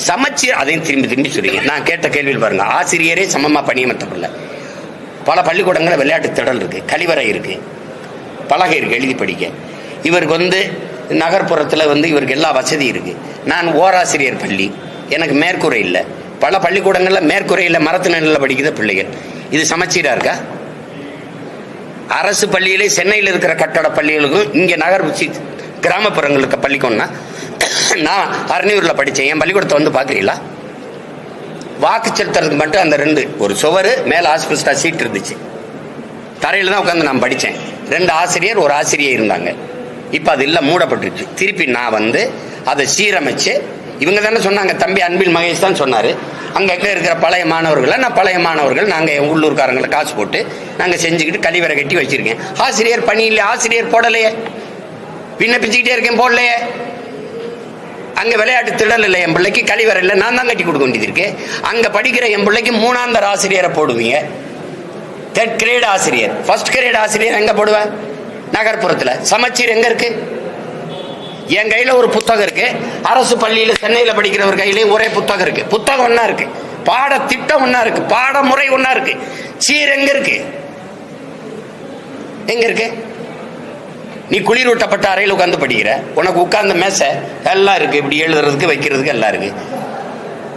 சமச்சீர், அதையும் திரும்பி திரும்பி சொல்றீங்க. நான் கேட்ட கேள்வியில் பாருங்க, ஆசிரியரே சமமா பணியமர்த்தப்படல. பல பள்ளிக்கூடங்களில் விளையாட்டு திடல் இருக்கு, கழிவறை இருக்கு, பலகை இருக்கு எழுதி படிக்க. இவருக்கு நகர்ப்புறத்தில் இவருக்கு எல்லா வசதி இருக்கு. நான் ஓராசிரியர் பள்ளி, எனக்கு மேற்கூரை இல்லை. பல பள்ளிக்கூடங்களில் மேற்கூரை இல்லை, மரத்து நிழலில் படிக்கிற பிள்ளைகள். இது சமச்சீரா இருக்கா? அரசு பள்ளியிலே சென்னையில் இருக்கிற கட்டட பள்ளிகளுக்கும் இங்கே கிராமப்புறங்கள் இருக்க பள்ளிக்கூடம்னா, நான் அரணியூரில் படித்தேன், என் பள்ளிக்கூடத்தை பார்க்குறீங்களா? வாக்கு செலுத்துறதுக்கு மட்டும் அந்த 2 ஒரு சுவரு மேலே ஆஸ்பெஸ்டா சீட் இருந்துச்சு, தரையில் தான் உட்காந்து நான் படித்தேன். 2 ஆசிரியர், ஒரு ஆசிரியர் இருந்தாங்க. இப்போ அது இல்லை, மூடப்பட்டுருச்சு. திருப்பி நான் அதை சீரமைச்சு, இவங்க தானே சொன்னாங்க, தம்பி அன்பில் மகேஷ் தான் சொன்னார், அங்கே இருக்கிற பழைய மாணவர்களை நான் பழைய மாணவர்கள் நாங்கள் உள்ளூர்காரங்களை காசு போட்டு நாங்கள் செஞ்சுக்கிட்டு கழிவறை கட்டி வச்சிருக்கேன். ஆசிரியர் பணி இல்லை, ஆசிரியர் போடலையே, விண்ணப்பிச்சுக்கிட்டே இருக்கேன், போடலையே. அங்கே விளையாட்டு திடல் இல்லை, என் பிள்ளைக்கு கழிவறை இல்லை, நான் தான் கட்டி கொடுக்க வேண்டியது இருக்கு. அங்கே படிக்கிற என் பிள்ளைக்கு 3ஆம் ஆசிரியரை போடுவீங்க, 3rd கிரேட் ஆசிரியர், 1st கிரேட் ஆசிரியர் எங்கே போடுவேன்? நகர்ப்புறத்தில். சமச்சீர் எங்கே இருக்கு? என் கையில் ஒரு புத்தகம் இருக்கு, அரசு பள்ளியில் சென்னையில் படிக்கிறவர் கையிலேயே ஒரே புத்தகம் இருக்கு. புத்தகம் ஒன்னா இருக்கு, பாடத்திட்டம் ஒன்னா இருக்கு, பாடமுறை ஒன்னா இருக்கு. சீர் எங்க இருக்கு? எங்க இருக்கு? நீ குளிரூட்டப்பட்ட அறையில் உட்காந்து படிக்கிற, உனக்கு உட்கார்ந்த மேசை எல்லாம் இருக்கு, இப்படி எழுதுறதுக்கு வைக்கிறதுக்கு எல்லாம் இருக்கு,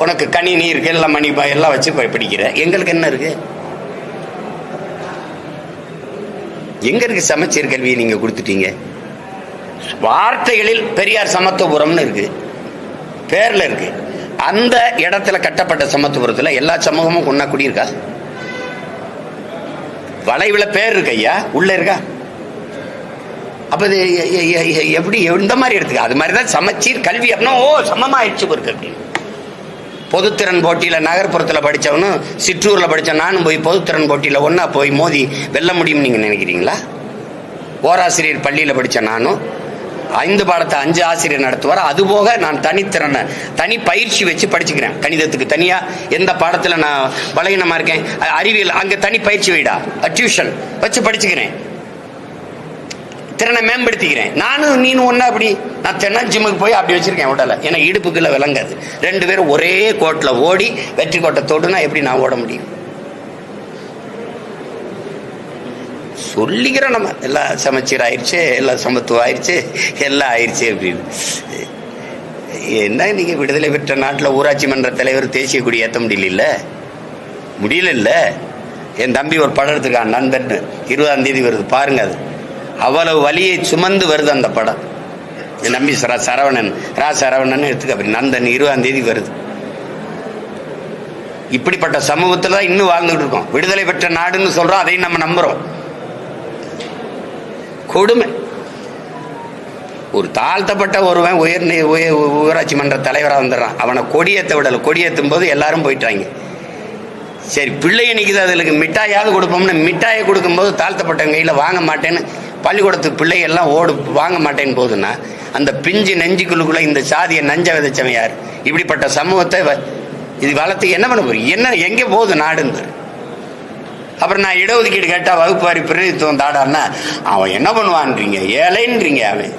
உனக்கு கணினி இருக்கு, எல்லாம் மணி எல்லாம் வச்சு படிக்கிற. எங்களுக்கு என்ன இருக்கு? எங்க இருக்கு சமச்சீர் கல்வியை நீங்க கொடுத்துட்டீங்க? வார்த்தைகளில் பெரியார் சமத்துவபுரம்னு இருக்கு, பேர்ல இருக்கு. அந்த இடத்துல கட்டப்பட்ட சமத்துவபுரத்துல எல்லா சமூகமும் கொண்டா குடியிருக்கா? வளைவுல பேர் இருக்கு ஐயா, உள்ள இருக்கா? அப்ப இது எப்படி எந்த மாதிரி எடுத்துக்க? அது மாதிரிதான் சமச்சீர் கல்வி அப்படின்னா சமமா ஆயிடுச்சு இருக்கு அப்படின்னு. பொதுத்திறன் போட்டியில நகர்ப்புறத்துல படிச்சவனும் சிற்றூர்ல படிச்ச நானும் போய் பொதுத்திறன் போட்டியில ஒன்னா போய் மோதி வெல்ல முடியும்னு நீங்க நினைக்கிறீங்களா? ஓராசிரியர் பள்ளியில படிச்ச நானும் 5 பாடத்தை 5 ஆசிரியர் நடத்துவார். அதுபோக நான் தனி பயிற்சி வச்சு படிச்சுக்கிறேன். கணிதத்துக்கு தனியா, எந்த பாடத்துல நான் பலகீனமா இருக்கேன் அறிவியல் அங்க தனி பயிற்சி வைடா, டியூஷன் வச்சு படிச்சுக்கிறேன், திறனை மேம்படுத்திக்கிறேன். நானும் நீனும் ஒன்னா அப்படி நான் தென்ன ஜிம்முக்கு போய் அப்படி வச்சிருக்கேன் உடலை, எனக்கு இடுப்புக்குள்ள விளங்காது. 2 பேரும் ஒரே கோட்டில் ஓடி வெற்றி கோட்டை தொடுனா எப்படி நான் ஓட முடியும்? சொல்லிக்கிறோம் நம்ம எல்லாம் சமச்சீர் ஆயிடுச்சு, எல்லாம் சமத்துவம் ஆயிடுச்சு, எல்லாம் ஆயிடுச்சு அப்படின்னு. என்ன நீங்க விடுதலை பெற்ற நாட்டில் ஊராட்சி மன்ற தலைவர் தேசிய கொடி ஏற்ற முடியல. என் தம்பி ஒரு படம் எடுத்துருக்கான், நண்பன், 20ஆம் தேதி வருது பாருங்க. அது அவ்வளவு வலியை சுமந்து வருது அந்த படம். என் நம்பி சரவணன் எடுத்துக்க, அப்படி நண்பன் 20ஆம் தேதி வருது. இப்படிப்பட்ட சமூகத்துல தான் இன்னும் வாழ்ந்துட்டு இருக்கோம். விடுதலை பெற்ற நாடுன்னு சொல்றோம், அதையும் நம்ம நம்புறோம். கொடுமை. ஒரு தாழ்த்தப்பட்ட ஒருவன் ஊராட்சி மன்ற தலைவராக வந்துடுறான், அவனை கொடியேற்ற விடலை. கொடியேற்றும் போது எல்லாரும் போயிட்டாங்க. சரி பிள்ளைய நிற்குது, அதுக்கு மிட்டாயாவது கொடுப்போம்னு மிட்டாயை கொடுக்கும்போது தாழ்த்தப்பட்ட கையில் வாங்க மாட்டேன்னு பள்ளிக்கூடத்துக்கு பிள்ளைகள்லாம் வாங்க மாட்டேன்னு போதுன்னா அந்த பிஞ்சு நெஞ்சுக்குள்ளுக்குள்ள இந்த சாதியை நஞ்ச விதைச்சவன் யார்? இப்படிப்பட்ட சமூகத்தை இது வளர்த்து என்ன பண்ண போறீங்க? என்ன எங்கே போகுது நாடுன்னு? அப்புறம் நான் இடஒதுக்கீடு கேட்டா வகுப்பாரி பிரதித்துவம் தாடான்னா அவன் என்ன பண்ணுவான்றீங்க? ஏழைன்றீங்க. அவன்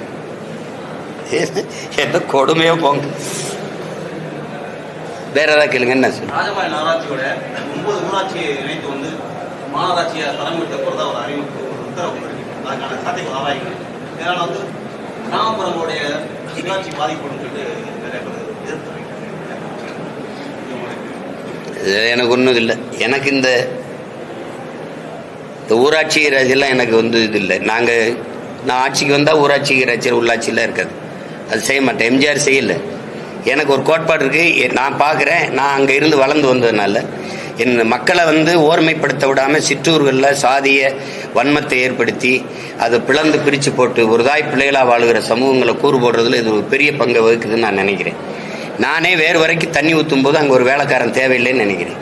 எந்த கொடுமையோ போங்க. வேற ஏதாவது கேளுங்க. என்ன சார்? ராஜபாளைய நகராட்சியோட 9 ஊராட்சியை இணைத்து வந்து மாநகராட்சியை தலைமையிட்ட போறதா ஒரு அறிவிப்பு, ஒரு உத்தரவு இருக்கு. அதுக்கான சாத்தியம் ஆராய்ங்க. இதனால வந்து கிராமப்புறங்களுடைய சுயாட்சி பாதிப்புன்னு சொல்லிட்டு நிறைய பேர் எதிர்த்து எனக்கு ஒன்றும் இல்லை. எனக்கு இந்த ஊராட்சி ராஜ்யெல்லாம் எனக்கு வந்து இது இல்லை. நான் ஆட்சிக்கு வந்தால் ஊராட்சி ராஜ்யம் உள்ளாட்சியெல்லாம் இருக்காது, அது செய்ய மாட்டேன். எம்ஜிஆர் செய்யலை. எனக்கு ஒரு கோட்பாடு இருக்குது, நான் பார்க்குறேன். நான் அங்கே இருந்து வளர்ந்து வந்ததுனால என் மக்களை வந்து ஓர்மைப்படுத்த விடாமல் சிற்றூர்களில் சாதிய வன்மத்தை ஏற்படுத்தி அதை பிளந்து பிரித்து போட்டு ஒரு தாய் பிள்ளைகளாக வாழுகிற சமூகங்களை கூறு போடுறதுல இது ஒரு பெரிய பங்கை வகுக்குதுன்னு நான் நினைக்கிறேன். நானே வேறு வரைக்கும் தண்ணி ஊற்றும் போது அங்கே ஒரு வேலைக்காரன் தேவையில்லைன்னு நினைக்கிறேன்.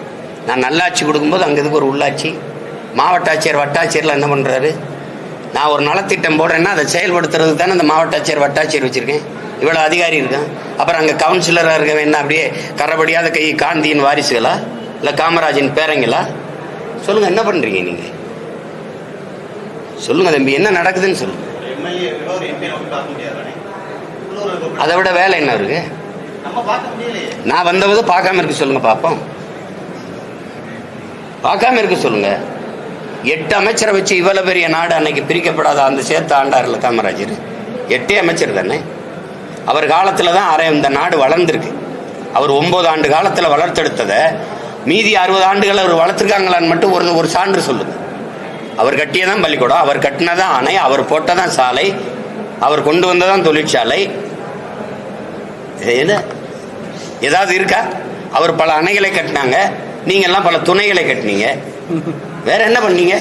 நான் நல்லாட்சி கொடுக்கும்போது அங்கே இதுக்கு ஒரு உள்ளாட்சி, மாவட்ட ஆட்சியர் வட்டாட்சியர்லாம் என்ன பண்ணுறாரு? நான் ஒரு நலத்திட்டம் போடுறேன்னா அதை செயல்படுத்துறது தானே அந்த மாவட்ட ஆட்சியர் வட்டாட்சியர் வச்சுருக்கேன். இவ்வளோ அதிகாரி இருக்கான். அப்புறம் அங்கே கவுன்சிலராக இருக்கவன் என்ன அப்படியே கரபடியாத கை காந்தியின் வாரிசுகளா இல்லை காமராஜின் பேரங்களா? சொல்லுங்க, என்ன பண்றீங்க நீங்க? சொல்லுங்க தம்பி, என்ன நடக்குதுன்னு சொல்லுங்க. அதை விட வேலை என்ன இருக்கு? நான் வந்தவது பார்க்காம இருக்க சொல்லுங்க பாப்போம். பார்க்காம இருக்க சொல்லுங்க. 8 அமைச்சரை வச்சு இவ்வளவு பெரிய நாடு அன்னைக்கு பிரிக்கப்படாத அந்த சேர்த்து ஆண்டார்ல காமராஜர். 8 அமைச்சர் தானே. அவர் காலத்துல தான் இந்த நாடு வளர்ந்துருக்கு. அவர் 9 ஆண்டு காலத்துல வளர்த்தெடுத்ததை மீதி 60 ஆண்டுகள் அவர் வளர்த்துருக்காங்களான்னு மட்டும் ஒரு சான்று சொல்லுங்க. அவர் கட்டியதான் பள்ளிக்கூடம், அவர் கட்டினதான் அணை, அவர் போட்டதான் சாலை, அவர் கொண்டு வந்ததான் தொழிற்சாலை. ஏதாவது இருக்கா? அவர் பல அணைகளை கட்டினாங்க, நீங்க எல்லாம் பல துணைகளை கட்டினீங்க. வேற என்ன பண்ணீங்க?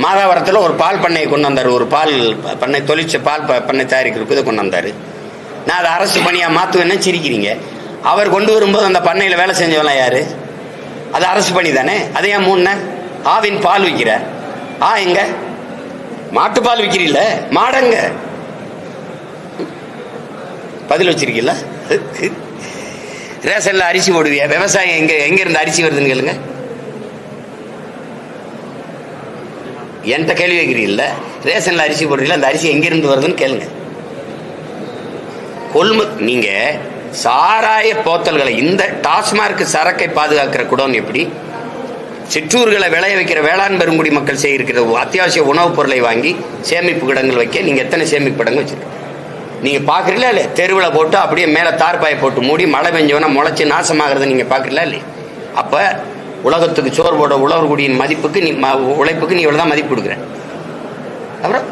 மாதாவரத்தில் ஒரு பால் பண்ணையை கொண்டு வந்தார், ஒரு பால் பண்ணை பால் பண்ணை தயாரிக்கிறதுக்கு இதை கொண்டு வந்தார். நான் அதை அரசு பணியாக மாற்றுவேன்னு சிரிக்கிறீங்க. அவர் கொண்டு வரும்போது அந்த பண்ணையில் வேலை செஞ்சவெல்லாம் யாரு? அது அரசு பணி தானே. அதை ஏன் மூணு ஆவின் பால் விற்கிற? எங்க மாட்டுப்பால் விற்கிறீல்ல, மாடங்க பதில் வச்சிருக்கீல்ல? ரேஷன்ல அரிசி போடுவியா? விவசாயம் எங்க இருந்து அரிசி வருதுன்னு கேளுங்க. என்கிட்ட கேள்வி வைக்கிறீங்கல்ல, ரேஷன்ல அரிசி போடுறீங்களா, அந்த அரிசி எங்கிருந்து வருதுன்னு கேளுங்க. நீங்க சாராய போத்தல்களை, இந்த டாஸ்மார்க் சரக்கை பாதுகாக்கிற குடோன் எப்படி சிற்றூர்களை விளைய வைக்கிற வேளாண் பெருங்குடி மக்கள் செய்கிற அத்தியாவசிய உணவுப் பொருளை வாங்கி சேமிப்பு கிடங்கள் வைக்க நீங்கள் எத்தனை சேமிப்பு கிடங்கு வச்சுருக்கீங்க? நீங்கள் பார்க்குறீங்களா இல்லை? தெருவில் போட்டு அப்படியே மேலே தார்பாயை போட்டு மூடி மழை பெஞ்சவனா முளைச்சி நாசமாகிறத நீங்கள் பார்க்குறீங்களா இல்லை? அப்போ உலகத்துக்கு சோறு போட உழவர்குடியின் மதிப்புக்கு நீ உழைப்புக்கு நீ இவ்வளோ தான் மதிப்பு கொடுக்குற. அப்புறம்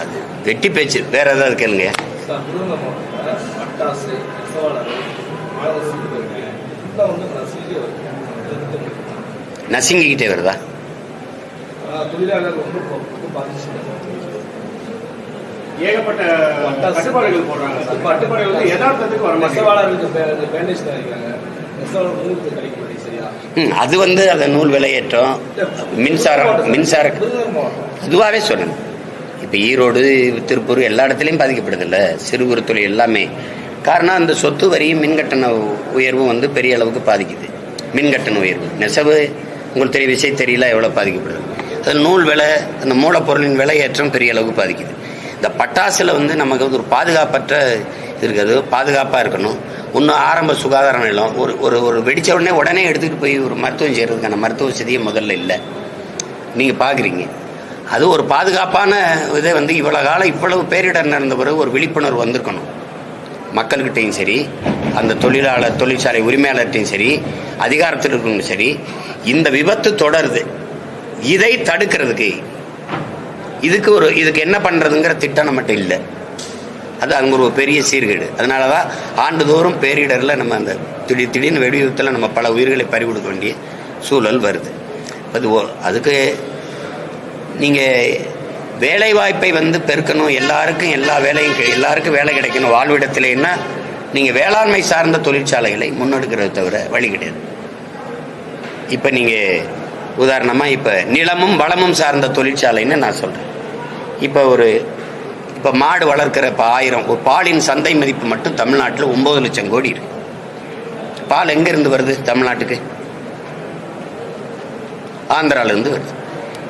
அது வெட்டி பேச்சு. வேற ஏதாவது கேளுங்க. நசுங்கிக்கிட்டே வருதா? தொழிலாளர் ஏகப்பட்ட கட்டுப்பாடுகள் போடுறாங்க. கட்டுப்பாடுகள் வந்து யதார்த்தத்துக்கு வர நெசவாளர்களுக்கு பேண்டேஜ் தயாரிக்கிறாங்க. நெசவாளர்களுக்கு கிடைக்க மாட்டேங்குது. சரியா? அது வந்து அந்த நூல் விலையேற்றம், மின்சார அதுவாகவே சொல்லணும். இப்போ ஈரோடு, திருப்பூர் எல்லா இடத்துலையும் பாதிக்கப்படுதில்ல சிறு குறு தொழில் எல்லாமே. காரணம் அந்த சொத்து வரியும் மின்கட்டண உயர்வும் வந்து பெரிய அளவுக்கு பாதிக்குது. மின்கட்டண உயர்வு, நெசவு உங்களுக்கு தெரிய விஷயம் தெரியல எவ்வளோ பாதிக்கப்படுது. அது நூல் விலை, அந்த மூலப்பொருளின் விலையேற்றம் பெரிய அளவுக்கு பாதிக்குது. இந்த பட்டாசில் வந்து நமக்கு வந்து ஒரு பாதுகாப்பற்ற இருக்குது. பாதுகாப்பாக இருக்கணும். இன்னும் ஆரம்ப சுகாதார நிலம் ஒரு வெடித்த உடனே எடுத்துகிட்டு போய் ஒரு மருத்துவம் செய்கிறதுக்கான மருத்துவ வசதியே முதல்ல இல்லை. நீங்கள் பார்க்குறீங்க. அது ஒரு பாதுகாப்பான இதை வந்து இவ்வளோ காலம் இவ்வளவு பேரிடர் நடந்த பிறகு ஒரு விழிப்புணர்வு வந்திருக்கணும். மக்கள்கிட்டையும் சரி, அந்த தொழிற்சாலை உரிமையாளர்கிட்டையும் சரி, அதிகாரத்தில் இருக்கணும் சரி. இந்த விபத்து தொடருது, இதை தடுக்கிறதுக்கு இதுக்கு என்ன பண்ணுறதுங்கிற திட்டம் நம்மகிட்ட இல்லை. அது அங்கே ஒரு பெரிய சீர்கேடு. அதனால தான் ஆண்டுதோறும் பேரிடரில் நம்ம அந்த திடீர்னு வெடிவிபத்தில் நம்ம பல உயிர்களை பறிகொடுக்க வேண்டிய சூழல் வருது. அதுக்கு நீங்கள் வேலை வாய்ப்பை வந்து பெருக்கணும். எல்லாருக்கும் எல்லா வேலையும் எல்லாருக்கும் வேலை கிடைக்கணும் வாழ்விடத்திலேன்னா நீங்கள் வேளாண்மை சார்ந்த தொழிற்சாலைகளை முன்னெடுக்கிறத தவிர வழி கிடையாது. இப்போ நீங்கள் உதாரணமாக இப்போ நிலமும் வளமும் சார்ந்த தொழிற்சாலைன்னு நான் சொல்கிறேன். இப்போ மாடு வளர்க்கிற இப்போ 1000 ஒரு பாலின் சந்தை மதிப்பு மட்டும் தமிழ்நாட்டில் 9 லட்சம் கோடி இருக்கு. பால் எங்கேருந்து வருது தமிழ்நாட்டுக்கு? ஆந்திராவிலேருந்து வருது.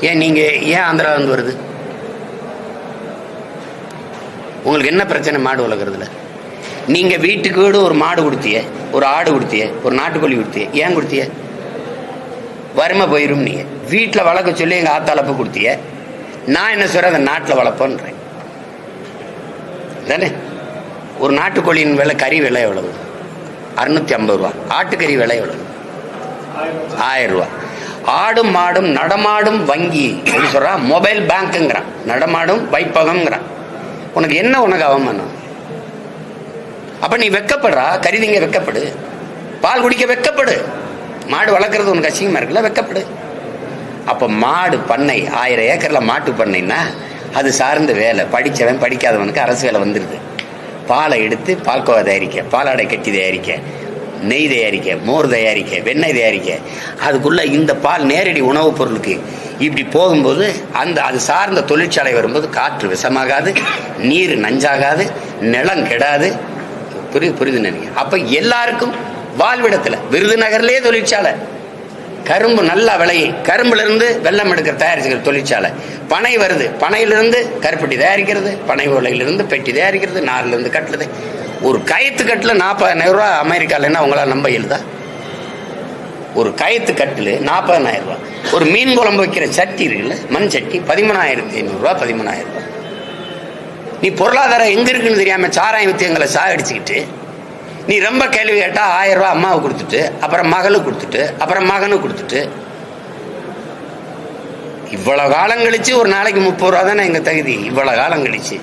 ஏன் ஆந்திராவிலேருந்து வருது? உங்களுக்கு என்ன பிரச்சனை மாடு வளர்க்குறதுல? நீங்கள் வீட்டுக்கு வீடு ஒரு மாடு கொடுத்திய, ஒரு ஆடு கொடுத்திய, ஒரு நாட்டுக்கோழி கொடுத்திய. ஏன் கொடுத்திய? வறுமை போயிடும். நீங்கள் வீட்டில் வளர்க்க சொல்லி எங்கள் ஆத்தாளப்ப கொடுத்திய. நான் என்ன சொல்கிறேன், அந்த நாட்டில் வளர்ப்பேன்றேன் தானே. ஒரு நாட்டுக்கோழியின் விலை, கறி விலை எவ்வளவு? 650 ரூபா. ஆட்டுக்கறி விலை எவ்வளவு? 1000 ரூபா. ஆடும் மாடும் நடமாடும் வங்கி சொல்கிறான், மொபைல் பேங்க்குங்கிறான், நடமாடும் வைப்பகம்ங்கிறான். உனக்கு அவமானம். அப்போ நீ வெக்கப்படுறா, கறிதிங்க வெக்கப்படு, பால் குடிக்க வெக்கப்படு. மாடு வளர்க்குறது உனக்கு அசிங்கமாக இருக்குல்ல, வெக்கப்படு. அப்போ மாடு பண்ணை 1000 ஏக்கரில் மாட்டு பண்ணைன்னா அது சார்ந்த வேலை. படித்தவன் படிக்காதவனுக்கு அரசு வேலை வந்துடுது. பாலை எடுத்து பால்கோவா தயாரிக்க, பாலாடை கட்டி தயாரிக்க, நெய் தயாரிக்க, மோர் தயாரிக்க, வெண்ணெய் தயாரிக்க. அதுக்குள்ளே இந்த பால் நேரடி உணவுப் பொருளுக்கு இப்படி போகும்போது அது சார்ந்த தொழிற்சாலை வரும்போது காற்று விஷமாகாது, நீர் நஞ்சாகாது, நிலம் கெடாது. புரியுது நினைக்கிறேன். அப்போ எல்லாருக்கும் வாழ்விடத்தில் விருதுநகர்லேயே தொழிற்சாலை, கரும்பு நல்லா விளையும், கரும்புலேருந்து வெள்ளம் எடுக்கிற தயாரிக்கிற தொழிற்சாலை. பனை வருது, பனையிலிருந்து கருப்பட்டி தயாரிக்கிறது, பனை ஓலையிலிருந்து பெட்டி தயாரிக்கிறது, நார்லேருந்து கட்டுறது. ஒரு கயிற்று கட்டில் 40,000 ரூபா அமெரிக்காலன்னா உங்களால் நம்ப இயலுதா? ஒரு கயிற்று கட்டில் 40,000 ரூபா. ஒரு மீன் குழம்பு வைக்கிற சட்டி இருக்குல்ல, மண் சட்டி, 13,500 ரூபா, 13,000 ரூபா. நீ பொருளாதாரம் எங்கே இருக்குன்னு தெரியாமல் சாராயம் வித்து எங்களை சாகடிச்சுக்கிட்டு நீ ரொம்ப கேள்வி கேட்டால் 1000 ரூபா அம்மாவை கொடுத்துட்டு, அப்புறம் மகளுக்கு கொடுத்துட்டு, அப்புறம் மகனுக்கு கொடுத்துட்டு, இவ்வளவு காலம் கழிச்சு ஒரு நாளைக்கு 30 ரூபா தானே எங்க தகுதி. இவ்வளவு காலம் கழிச்சு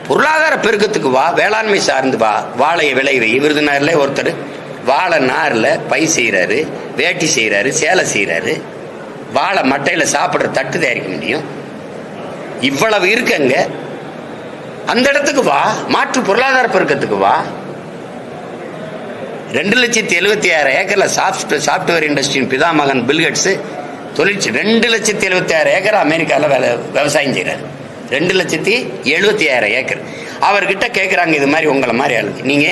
பொருளாதார பெருக்கத்துக்கு வா, வேளாண்மை சார்ந்து வா. வாழையை விளைவை விருதுநகர்ல ஒருத்தர் வாழை நார்ல பை செய்யறாரு, வேட்டி செய்யறாரு, சேலை செய்யறாரு, வாழை மட்டையில சாப்பிடுற தட்டு தயாரிக்க முடியும். இவ்வளவு இருக்குங்க. அந்த இடத்துக்கு வா, மாற்று பொருளாதார பெருக்கத்துக்கு வா. 2,76,000 ஏக்கர்ல சாப்ட்வேர் இண்டஸ்ட்ரியின் பிதாமகன் பில்கேட்ஸ் 2,76,000 ஏக்கர் அமெரிக்காவில் விவசாயம் செய்யறாரு. 2,76,000 ஏக்கர். அவர்கிட்ட கேட்குறாங்க, இது மாதிரி உங்களை மாதிரி ஆளுங்க, நீங்க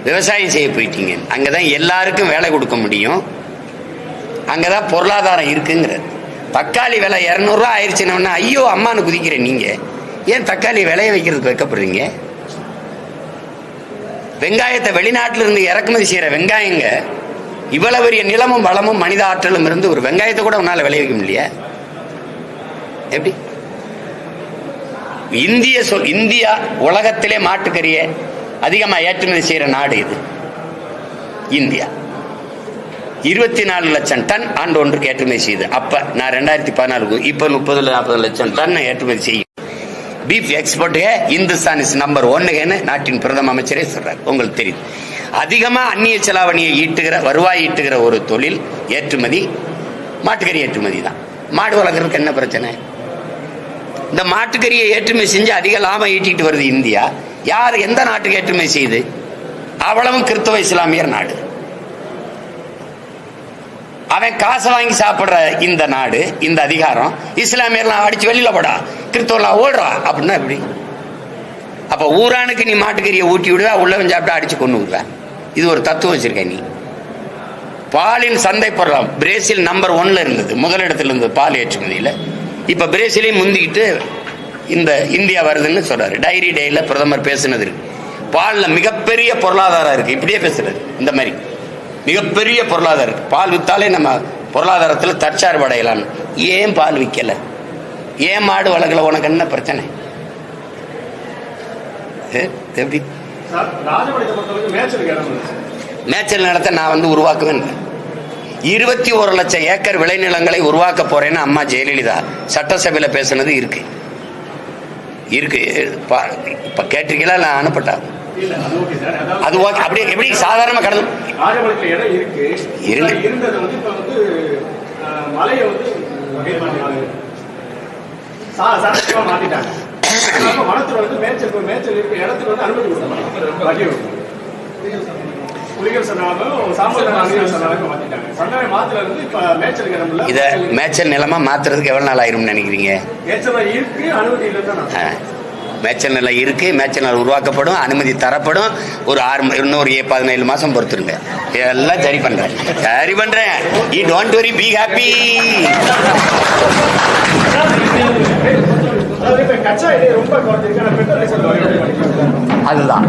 விவசாயம் செய்ய போயிட்டீங்க, அங்கதான் எல்லாருக்கும் வேலை கொடுக்க முடியும், அங்கதான் பொருளாதாரம் இருக்குங்கிறது. தக்காளி விலை 200 ரூபா ஆயிடுச்சுன்னா ஐயோ அம்மானு குதிக்கிறேன். நீங்க ஏன் தக்காளி விளைய வைக்கிறதுக்கு வைக்கப்படுறீங்க? வெங்காயத்தை வெளிநாட்டில இருந்து இறக்குமதி செய்யற வெங்காயங்க இவ்வளவு பெரிய நிலமும் வளமும் மனித ஆற்றலும் இருந்து ஒரு வெங்காயத்தை கூட உன்னால விளைவிக்க முடியல. எப்படி? இந்தியா உலகத்திலே மாட்டுக்கறியை அதிகமா ஏற்றுமதி செய்யற நாடு இது. இந்தியா 24 லட்சம் டன் ஆண்டு ஒன்றுக்கு ஏற்றுமதி செய்யுது. அப்ப நான் 2014 இப்ப 30-40 லட்சம் டன் ஏற்றுமதி செய்யும். Beef export Hindustan is number 1 நாட்டின் பிரதம அமைச்சரே சொல்றாரு. உங்களுக்கு தெரியும். அதிகமா அந்நிய செலாவணியை வருவாய் ஈட்டுகிற ஒரு தொழில் ஏற்றுமதி, மாட்டுக்கறி ஏற்றுமதி தான். மாடு வளர்க்கறதுக்கு என்ன பிரச்சனை? இந்த மாட்டுக்கறியை ஏற்றுமதி செஞ்சு அதிக லாபம் ஈட்டிட்டு வருது இந்தியா. யார் எந்த நாட்டுக்கு ஏற்றுமதி செய்யுது? அவ்வளவும் கிறிஸ்தவ இஸ்லாமியர் நாடு. அவன் காசை வாங்கி சாப்பிடுற இந்த நாடு, இந்த அதிகாரம் இஸ்லாமியர்லாம் அடிச்சு வெளியில போடா, கிறிஸ்தவெல்லாம் ஓடுறா அப்படின்னா எப்படி? அப்ப ஊரானுக்கு நீ மாட்டுக்கறியை ஊட்டி விடுவா, உள்ளவன் சாப்பிட்டா அடிச்சு கொண்டு விடுவ. இது ஒரு தத்துவம் வச்சிருக்க நீ. பாலின் சந்தை பொருளாம் பிரேசில் நம்பர் 1 இருந்தது, முதலிடத்தில் இருந்தது பால் ஏற்றுமதியில். இப்ப பிரேசிலையும் முந்திக்கிட்டு இந்த இந்தியா வருதுன்னு சொல்றாரு. டைரி டேல பிரதமர் பேசுனது இருக்கு. பால்ல மிகப்பெரிய பொருளாதாரம் இருக்கு. இப்படியே பேசுறது. இந்த மாதிரி மிகப்பெரிய பொருளாதாரம் இருக்கு. பால் வித்தாலே நம்ம பொருளாதாரத்தில் தற்சார்பு அடையலாம். ஏன் பால் விற்கல? ஏன் மாடு வளர்க்கல? உனக்கு என்ன பிரச்சனை? எப்படி மேய்ச்சல் நிலத்தை நான் உருவாக்குவேன். 21 லட்சம் ஏக்கர் விளைநிலங்களை உருவாக்க போறேன்னு அம்மா ஜெயலலிதா சட்டசபையில பேசுனது இருக்கு. இப்ப கேட்டிருக்கீங்களா? நான் அனுப்பட்டா அது அப்படியே எப்படி சாதாரணமா கடந்து இத மேய்ச்சல் நிலமா மாத்துறதுக்கு எவ்வளவு நாள் ஆயிரும் நினைக்கிறீங்க? மேய்ச்சல் நிலம் இருக்கு, மேய்ச்சல் நிலம் உருவாக்கப்படும், அனுமதி தரப்படும். ஒரு 17 மாசம் பொறுத்துருங்க. எல்லாம் சரி பண்றேன். You don't worry, be happy. அதுதான்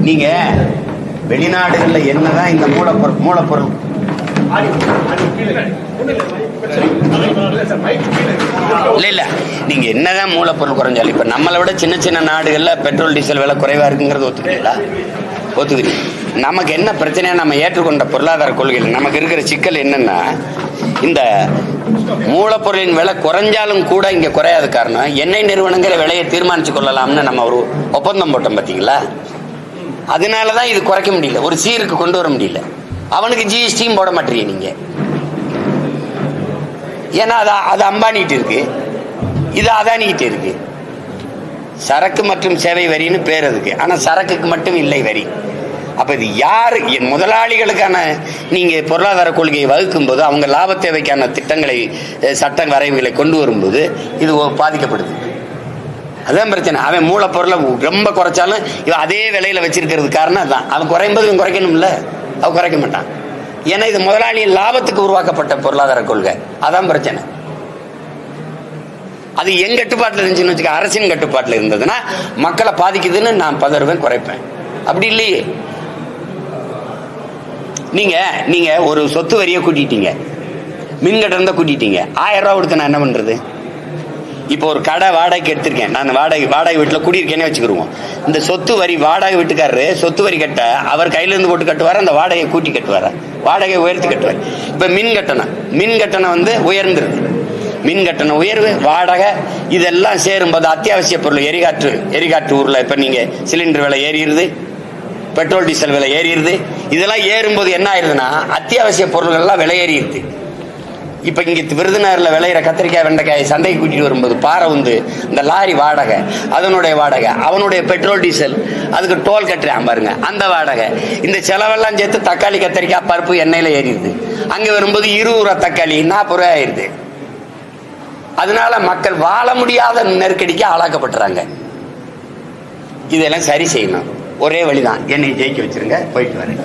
நீங்க வெளிநாடுகள்ல என்னதான் இந்த மூலப்பொருள் இல்ல நீங்க என்னதான் மூலப்பொருள் குறைஞ்சாலும் இப்ப நம்மளை விட சின்ன சின்ன நாடுகள்ல பெட்ரோல் டீசல் விலை குறைவா இருக்குங்கிறது ஒத்துக்கிறீங்களா? ஒத்துக்கிறீங்க. நமக்கு என்ன பிரச்சனையா நம்ம ஏற்றுக்கொண்ட பொருளாதார கொள்கையில் நமக்கு இருக்கிற சிக்கல் என்னன்னா, இந்த மூலப்பொருளின் விலை குறைஞ்சாலும் கூட இங்க குறையாத காரணம் எண்ணெய் நிறுவனங்கிற விலையை தீர்மானிச்சு கொள்ளலாம்னு நம்ம ஒரு ஒப்பந்தம் போட்டோம் பாத்தீங்களா? அதனாலதான் இது குறைக்க முடியல, ஒரு சீருக்கு கொண்டு வர முடியல. அவனுக்கு ஜிஎஸ்டியும் போட மாட்டீங்க நீங்க. ஏன்னா அது அம்பானிட்டு இருக்கு, இது அதானிட்டு இருக்கு. சரக்கு மற்றும் சேவை வரின்னு பேர் அதுக்கு. ஆனா சரக்குக்கு மட்டும் இல்லை வரி. அப்ப இது யாரு? முதலாளிகளுக்கான நீங்க பொருளாதார கொள்கையை வகுக்கும் போது, அவங்க லாப தேவைக்கான திட்டங்களை, சட்ட வரைவுகளை கொண்டு வரும்போது இது பாதிக்கப்படுது. அதான் பிரச்சனை. அவன் மூலப்பொருளை ரொம்ப குறைச்சாலும் இவன் அதே விலையில வச்சிருக்கிறது காரணம் அதான். அவன் குறையும் போது இவன் குறைக்கணும்ல, அவன் குறைக்க மாட்டான். ஏன்னா இது முதலாளியின் லாபத்துக்கு உருவாக்கப்பட்ட பொருளாதார கொள்கை. அதான் பிரச்சனை. அது என் கட்டுப்பாட்டில் இருந்துச்சுன்னு வச்சுக்க, அரசின் கட்டுப்பாட்டில் இருந்ததுன்னா மக்களை பாதிக்குதுன்னு நான் பதறுவேன், குறைப்பேன். அப்படி இல்லையே. நீங்க ஒரு சொத்து வரியை கூட்டிட்டீங்க, மின் கட்டணத்தை கூட்டிட்டீங்க, 1000 ரூபா கொடுத்து நான் என்ன பண்றது? இப்போ ஒரு கடை வாடகைக்கு எடுத்திருக்கேன், நான் வாடகை வீட்டில் குடியிருக்கேனே வச்சுக்கிருவோம். இந்த சொத்து வரி வாடகை வீட்டுக்காரரு சொத்து வரி கட்ட அவர் கையில இருந்து போட்டு கட்டுவார், அந்த வாடகையை கூட்டி கட்டுவார், வாடகையை உயர்த்தி கட்டுவார். இப்ப மின் கட்டணம் உயர்ந்துருது. மின் கட்டண உயர்வு, வாடகை, இதெல்லாம் சேரும்போது அத்தியாவசிய பொருள் எரிகாற்று ஊர்ல இப்ப நீங்க சிலிண்டர் விலை ஏறிடுது, பெட்ரோல் டீசல் விலை ஏறிடுது. இதெல்லாம் ஏறும்போது என்ன ஆயிருதுன்னா அத்தியாவசிய பொருள்கள் எல்லாம் விலை ஏறிடுது. இப்ப இங்க விருதுநகர்ல விளையிற கத்திரிக்காய் வெண்டைக்காய் சந்தைக்கு கூட்டிட்டு வரும்போது பாறை இந்த லாரி வாடகை, அதனுடைய வாடகை, அவனுடைய பெட்ரோல் டீசல், அதுக்கு டோல் கட்டுறான் பாருங்க, அந்த வாடகை, இந்த செலவெல்லாம் சேர்த்து தக்காளி கத்திரிக்காய் பருப்பு எண்ணெயில ஏறிடுது. அங்க வரும்போது 20 ரூபா தக்காளி 40 ரூபாய் ஆயிருது. அதனால மக்கள் வாழ முடியாத நெருக்கடிக்கு ஆளாக்கப்படுறாங்க. இதெல்லாம் சரி செய்யணும். ஒரே வழிதான், என்னை ஜெயிக்க வச்சிருங்க, போயிட்டு வரேன்.